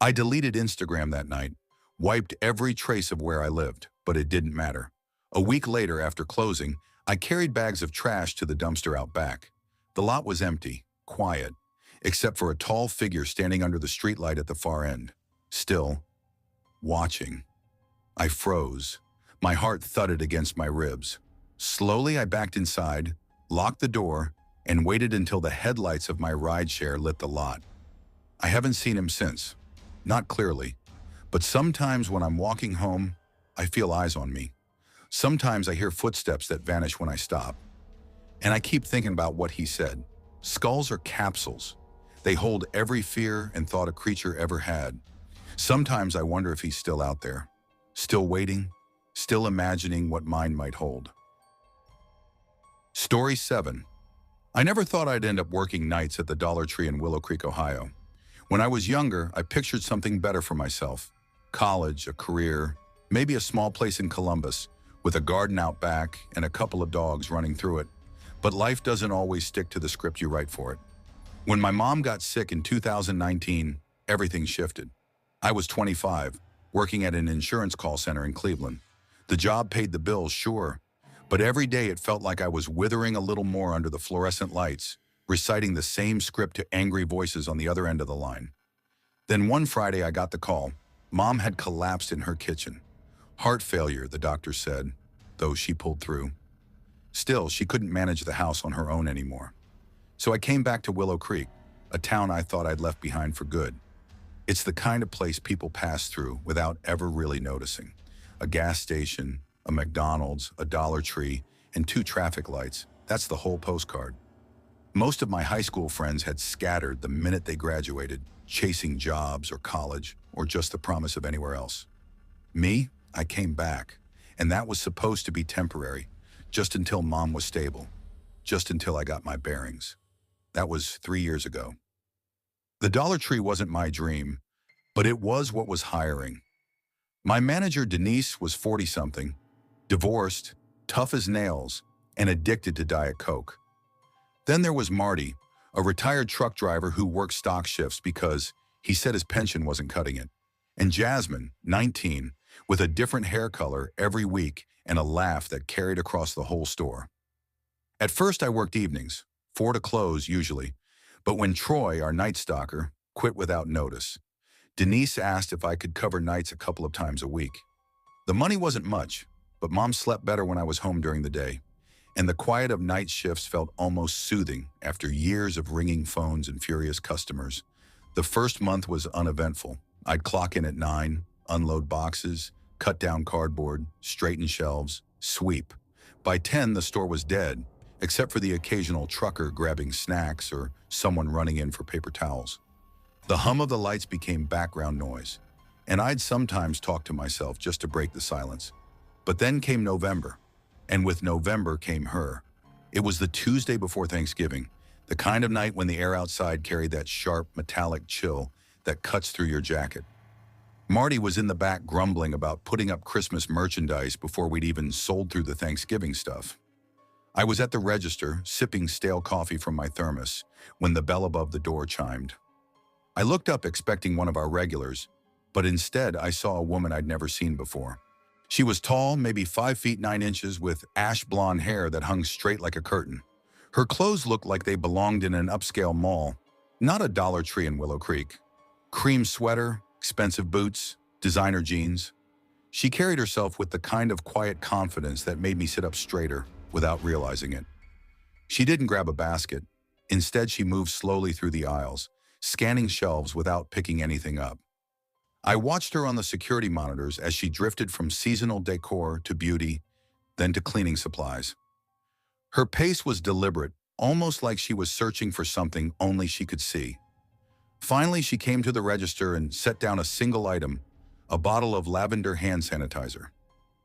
I deleted Instagram that night, wiped every trace of where I lived, but it didn't matter. A week later, after closing, I carried bags of trash to the dumpster out back. The lot was empty, quiet, except for a tall figure standing under the streetlight at the far end. Still, watching. I froze. My heart thudded against my ribs. Slowly, I backed inside, locked the door, and waited until the headlights of my rideshare lit the lot. I haven't seen him since. Not clearly. But sometimes when I'm walking home, I feel eyes on me. Sometimes I hear footsteps that vanish when I stop. And I keep thinking about what he said. Skulls are capsules. They hold every fear and thought a creature ever had. Sometimes I wonder if he's still out there. Still waiting. Still imagining what mine might hold. Story 7. I never thought I'd end up working nights at the Dollar Tree in Willow Creek, Ohio. When I was younger, I pictured something better for myself. College, a career, maybe a small place in Columbus, with a garden out back and a couple of dogs running through it. But life doesn't always stick to the script you write for it. When my mom got sick in 2019, everything shifted. I was 25, working at an insurance call center in Cleveland. The job paid the bills, sure, but every day it felt like I was withering a little more under the fluorescent lights, reciting the same script to angry voices on the other end of the line. Then one Friday I got the call. Mom had collapsed in her kitchen. Heart failure, the doctor said, though she pulled through. Still, she couldn't manage the house on her own anymore. So I came back to Willow Creek, a town I thought I'd left behind for good. It's the kind of place people pass through without ever really noticing. A gas station, a McDonald's, a Dollar Tree, and 2 traffic lights. That's the whole postcard. Most of my high school friends had scattered the minute they graduated, chasing jobs or college, or just the promise of anywhere else. Me, I came back, and that was supposed to be temporary, just until Mom was stable, just until I got my bearings. That was 3 years ago. The Dollar Tree wasn't my dream, but it was what was hiring. My manager, Denise, was 40-something, divorced, tough as nails, and addicted to Diet Coke. Then there was Marty, a retired truck driver who worked stock shifts because he said his pension wasn't cutting it. And Jasmine, 19, with a different hair color every week and a laugh that carried across the whole store. At first I worked evenings, 4 to close usually. But when Troy, our night stalker, quit without notice, Denise asked if I could cover nights a couple of times a week. The money wasn't much, but Mom slept better when I was home during the day, and the quiet of night shifts felt almost soothing after years of ringing phones and furious customers. The first month was uneventful. I'd clock in at 9, unload boxes, cut down cardboard, straighten shelves, sweep. By 10, the store was dead, except for the occasional trucker grabbing snacks or someone running in for paper towels. The hum of the lights became background noise, and I'd sometimes talk to myself just to break the silence. But then came November, and with November came her. It was the Tuesday before Thanksgiving, the kind of night when the air outside carried that sharp, metallic chill that cuts through your jacket. Marty was in the back grumbling about putting up Christmas merchandise before we'd even sold through the Thanksgiving stuff. I was at the register, sipping stale coffee from my thermos, when the bell above the door chimed. I looked up expecting one of our regulars, but instead I saw a woman I'd never seen before. She was tall, maybe 5 feet 9 inches, with ash blonde hair that hung straight like a curtain. Her clothes looked like they belonged in an upscale mall, not a Dollar Tree in Willow Creek. Cream sweater, expensive boots, designer jeans. She carried herself with the kind of quiet confidence that made me sit up straighter without realizing it. She didn't grab a basket. Instead, she moved slowly through the aisles, scanning shelves without picking anything up. I watched her on the security monitors as she drifted from seasonal decor to beauty, then to cleaning supplies. Her pace was deliberate, almost like she was searching for something only she could see. Finally, she came to the register and set down a single item, a bottle of lavender hand sanitizer.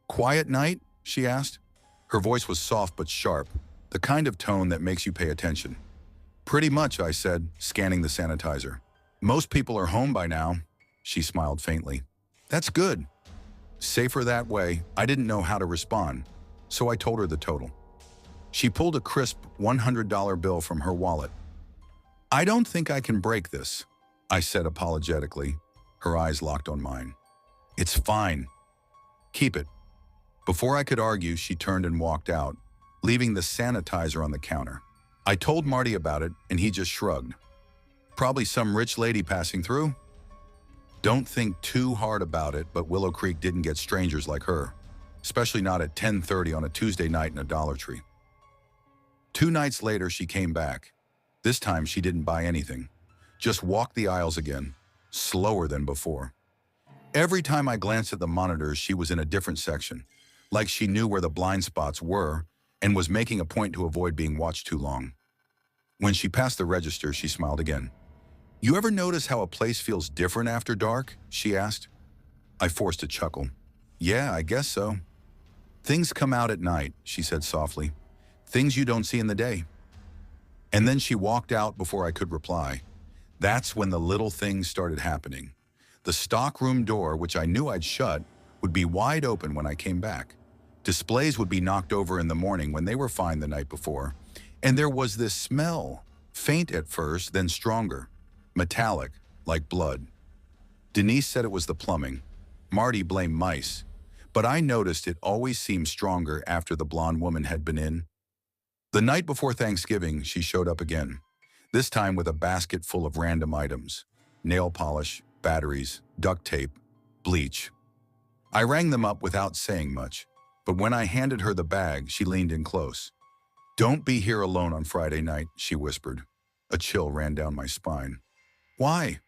"Quiet night?" she asked. Her voice was soft but sharp, the kind of tone that makes you pay attention. "Pretty much," I said, scanning the sanitizer. "Most people are home by now." She smiled faintly. "That's good." Safer that way. I didn't know how to respond, so I told her the total. She pulled a crisp $100 bill from her wallet. "I don't think I can break this," I said apologetically. Her eyes locked on mine. "It's fine. Keep it." Before I could argue, she turned and walked out, leaving the sanitizer on the counter. I told Marty about it, and he just shrugged. "Probably some rich lady passing through." Don't think too hard about it, but Willow Creek didn't get strangers like her, especially not at 10:30 on a Tuesday night in a Dollar Tree. 2 nights later, she came back. This time, she didn't buy anything. Just walked the aisles again, slower than before. Every time I glanced at the monitors, she was in a different section, like she knew where the blind spots were and was making a point to avoid being watched too long. When she passed the register, she smiled again. "You ever notice how a place feels different after dark?" she asked. I forced a chuckle. "Yeah, I guess so." "Things come out at night," she said softly. "Things you don't see in the day." And then she walked out before I could reply. That's when the little things started happening. The stockroom door, which I knew I'd shut, would be wide open when I came back. Displays would be knocked over in the morning when they were fine the night before. And there was this smell, faint at first, then stronger, metallic, like blood. Denise said it was the plumbing. Marty blamed mice. But I noticed it always seemed stronger after the blonde woman had been in. The night before Thanksgiving, she showed up again, this time with a basket full of random items: nail polish, batteries, duct tape, bleach. I rang them up without saying much, but when I handed her the bag, she leaned in close. "Don't be here alone on Friday night," she whispered. A chill ran down my spine. "Why?"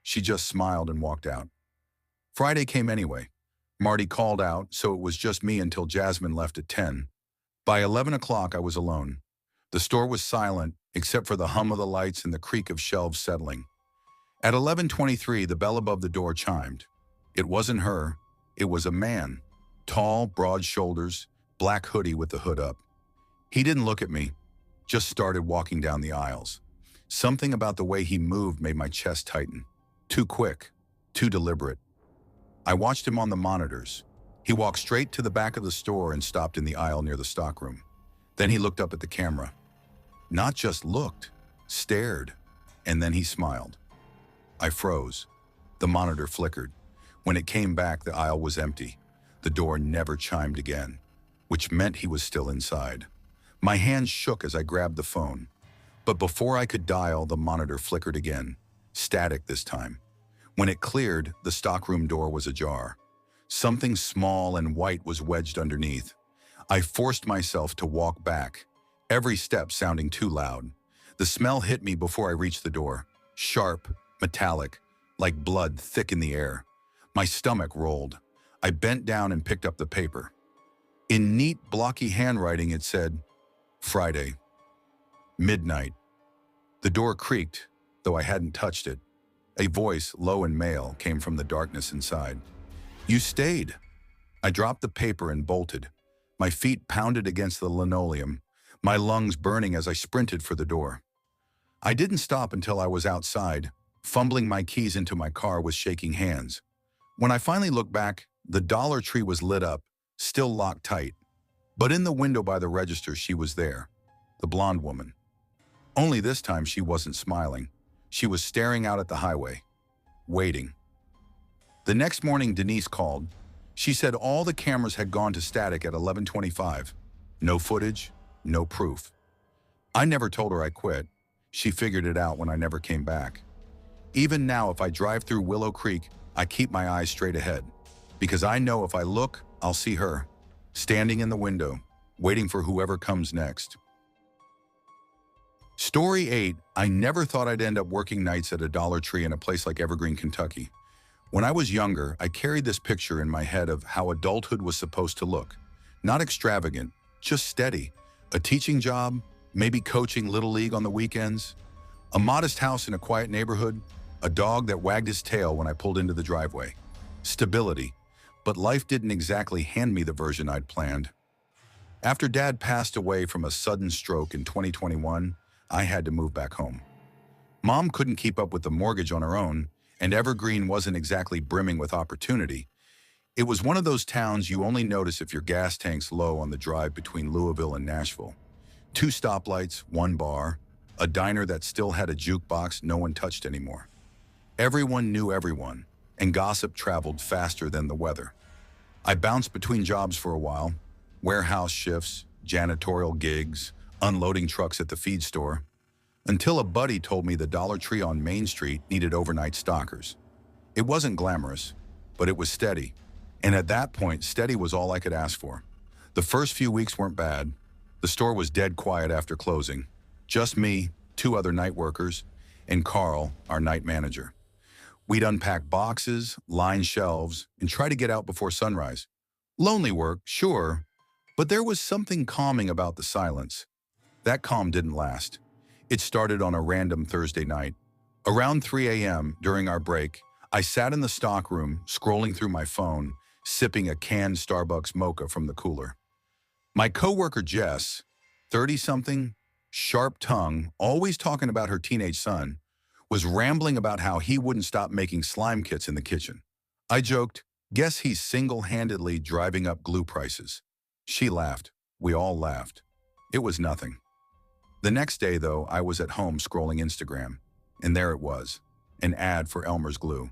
She just smiled and walked out. Friday came anyway. Marty called out, so it was just me until Jasmine left at 10. By 11 o'clock, I was alone. The store was silent, except for the hum of the lights and the creak of shelves settling. At 11:23, the bell above the door chimed. It wasn't her. It was a man. Tall, broad shoulders, black hoodie with the hood up. He didn't look at me, just started walking down the aisles. Something about the way he moved made my chest tighten. Too quick, too deliberate. I watched him on the monitors. He walked straight to the back of the store and stopped in the aisle near the stockroom. Then he looked up at the camera. Not just looked, stared, and then he smiled. I froze. The monitor flickered. When it came back, the aisle was empty. The door never chimed again, which meant he was still inside. My hands shook as I grabbed the phone. But before I could dial, the monitor flickered again, static this time. When it cleared, the stockroom door was ajar. Something small and white was wedged underneath. I forced myself to walk back, every step sounding too loud. The smell hit me before I reached the door, sharp, metallic, like blood thick in the air. My stomach rolled. I bent down and picked up the paper. In neat, blocky handwriting, it said, Friday, midnight. The door creaked, though I hadn't touched it. A voice, low and male, came from the darkness inside. You stayed. I dropped the paper and bolted. My feet pounded against the linoleum, my lungs burning as I sprinted for the door. I didn't stop until I was outside, fumbling my keys into my car with shaking hands. When I finally looked back, the Dollar Tree was lit up, still locked tight. But in the window by the register, she was there, the blonde woman. Only this time she wasn't smiling. She was staring out at the highway, waiting. The next morning, Denise called. She said all the cameras had gone to static at 11:25. No footage, no proof. I never told her I quit. She figured it out when I never came back. Even now, if I drive through Willow Creek, I keep my eyes straight ahead. Because I know if I look, I'll see her, standing in the window, waiting for whoever comes next. Story 8, I never thought I'd end up working nights at a Dollar Tree in a place like Evergreen, Kentucky. When I was younger, I carried this picture in my head of how adulthood was supposed to look. Not extravagant, just steady. A teaching job, maybe coaching Little League on the weekends. A modest house in a quiet neighborhood. A dog that wagged his tail when I pulled into the driveway. Stability. But life didn't exactly hand me the version I'd planned. After Dad passed away from a sudden stroke in 2021, I had to move back home. Mom couldn't keep up with the mortgage on her own, and Evergreen wasn't exactly brimming with opportunity. It was one of those towns you only notice if your gas tank's low on the drive between Louisville and Nashville. 2 stoplights, 1 bar, a diner that still had a jukebox no one touched anymore. Everyone knew everyone, and gossip traveled faster than the weather. I bounced between jobs for a while, warehouse shifts, janitorial gigs, unloading trucks at the feed store, until a buddy told me the Dollar Tree on Main Street needed overnight stockers. It wasn't glamorous, but it was steady. And at that point, steady was all I could ask for. The first few weeks weren't bad. The store was dead quiet after closing. Just me, 2 other night workers, and Carl, our night manager. We'd unpack boxes, line shelves, and try to get out before sunrise. Lonely work, sure, but there was something calming about the silence. That calm didn't last. It started on a random Thursday night. Around 3 a.m. during our break, I sat in the stockroom, scrolling through my phone, sipping a canned Starbucks mocha from the cooler. My coworker Jess, 30-something, sharp tongue, always talking about her teenage son, was rambling about how he wouldn't stop making slime kits in the kitchen. I joked, guess he's single-handedly driving up glue prices. She laughed. We all laughed. It was nothing. The next day, though, I was at home scrolling Instagram, and there it was, an ad for Elmer's glue.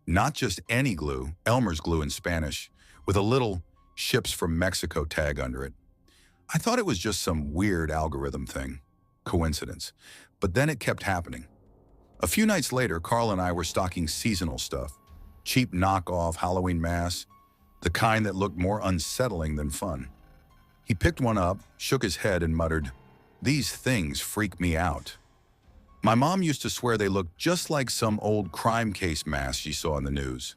Not just any glue, Elmer's glue in Spanish, with a little "ships from Mexico" tag under it. I thought it was just some weird algorithm thing, coincidence, but then it kept happening. A few nights later, Carl and I were stocking seasonal stuff, cheap knockoff Halloween masks, the kind that looked more unsettling than fun. He picked one up, shook his head, and muttered, "These things freak me out." My mom used to swear they looked just like some old crime case mask she saw in the news.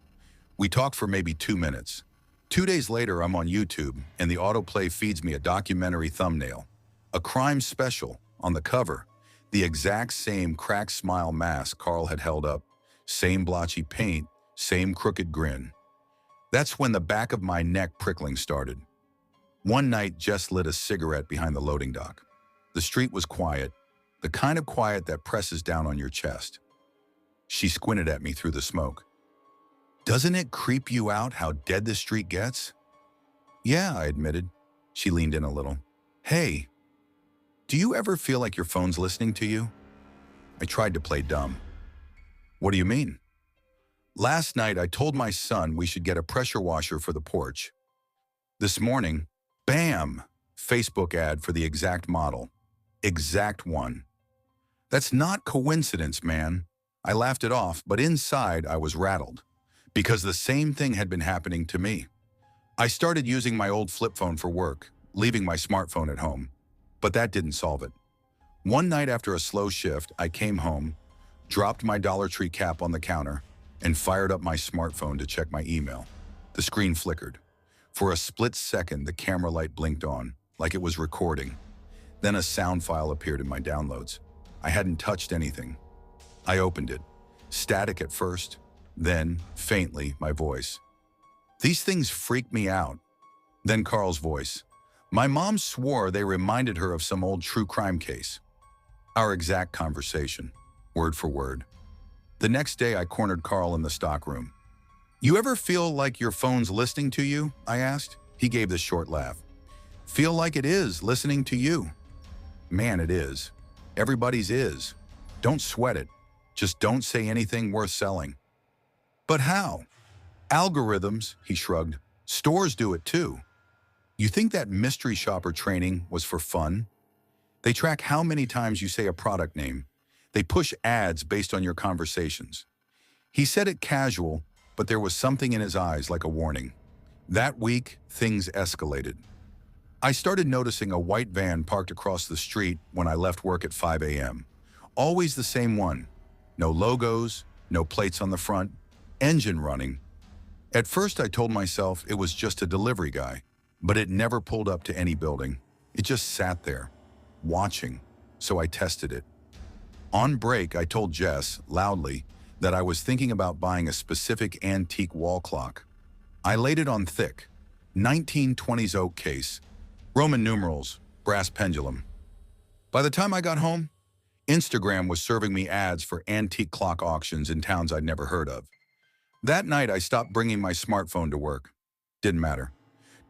We talked for maybe 2 minutes. 2 days later, I'm on YouTube, and the autoplay feeds me a documentary thumbnail. A crime special, on the cover, the exact same cracked smile mask Carl had held up, same blotchy paint, same crooked grin. That's when the back of my neck prickling started. One night, Jess lit a cigarette behind the loading dock. The street was quiet, the kind of quiet that presses down on your chest. She squinted at me through the smoke. "Doesn't it creep you out how dead the street gets?" "Yeah," I admitted. She leaned in a little. "Hey, do you ever feel like your phone's listening to you?" I tried to play dumb. "What do you mean?" "Last night, I told my son we should get a pressure washer for the porch. This morning, bam! Facebook ad for the exact model. Exact one. That's not coincidence, man. I laughed it off, but inside I was rattled because the same thing had been happening to me. I started using my old flip phone for work, leaving my smartphone at home. But that didn't solve it. One night after a slow shift, I came home, dropped my Dollar Tree cap on the counter, and fired up my smartphone to check my email. The screen flickered. For a split second, the camera light blinked on, like it was recording. Then a sound file appeared in my downloads. I hadn't touched anything. I opened it. Static at first, then, faintly, my voice. These things freaked me out. Then Carl's voice. My mom swore they reminded her of some old true crime case. Our exact conversation, word for word. The next day, I cornered Carl in the stockroom. You ever feel like your phone's listening to you? I asked. He gave this short laugh. Feel like it is listening to you. Man, it is. Everybody's is. Don't sweat it. Just don't say anything worth selling. But how? Algorithms, he shrugged. Stores do it too. You think that mystery shopper training was for fun? They track how many times you say a product name. They push ads based on your conversations. He said it casual, but there was something in his eyes like a warning. That week, things escalated. I started noticing a white van parked across the street when I left work at 5 a.m. Always the same one. No logos, no plates on the front, engine running. At first, I told myself it was just a delivery guy, but it never pulled up to any building. It just sat there, watching, so I tested it. On break, I told Jess, loudly, that I was thinking about buying a specific antique wall clock. I laid it on thick, 1920s oak case, Roman numerals, brass pendulum. By the time I got home, Instagram was serving me ads for antique clock auctions in towns I'd never heard of. That night, I stopped bringing my smartphone to work. Didn't matter.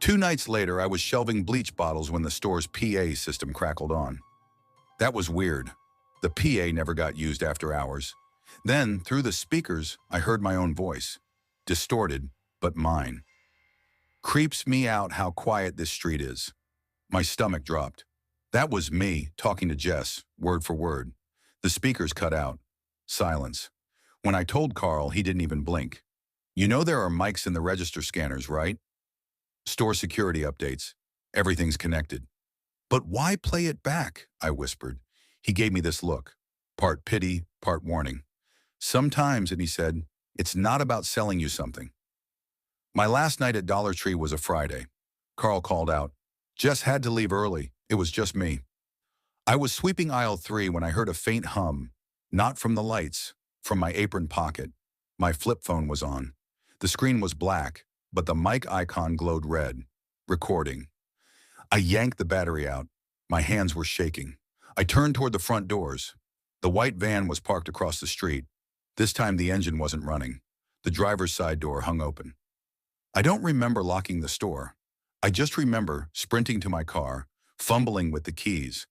2 nights later, I was shelving bleach bottles when the store's PA system crackled on. That was weird. The PA never got used after hours. Then, through the speakers, I heard my own voice. Distorted, but mine. Creeps me out how quiet this street is. My stomach dropped. That was me talking to Jess, word for word. The speakers cut out. Silence. When I told Carl, he didn't even blink. You know there are mics in the register scanners, right? Store security updates. Everything's connected. But why play it back? I whispered. He gave me this look. Part pity, part warning. Sometimes, and he said, it's not about selling you something. My last night at Dollar Tree was a Friday. Carl called out. Jess had to leave early. It was just me. I was sweeping aisle 3 when I heard a faint hum, not from the lights, from my apron pocket. My flip phone was on. The screen was black, but the mic icon glowed red. Recording. I yanked the battery out. My hands were shaking. I turned toward the front doors. The white van was parked across the street. This time the engine wasn't running. The driver's side door hung open. I don't remember locking the store. I just remember sprinting to my car, fumbling with the keys.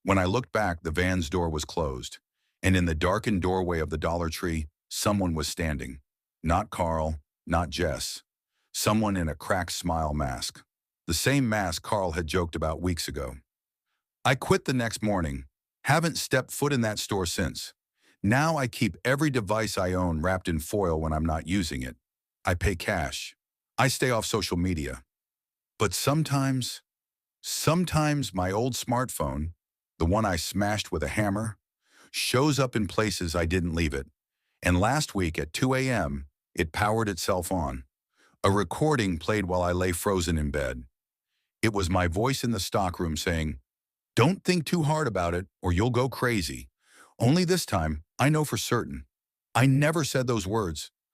When I looked back, the van's door was closed, and in the darkened doorway of the Dollar Tree, someone was standing. Not Carl, not Jess. Someone in a cracked smile mask. The same mask Carl had joked about weeks ago. I quit the next morning. Haven't stepped foot in that store since. Now I keep every device I own wrapped in foil when I'm not using it. I pay cash. I stay off social media. But sometimes my old smartphone, the one I smashed with a hammer, shows up in places I didn't leave it. And last week at 2 a.m., it powered itself on. A recording played while I lay frozen in bed. It was my voice in the stockroom saying, "Don't think too hard about it or you'll go crazy. Only this time, I know for certain. I never said those words.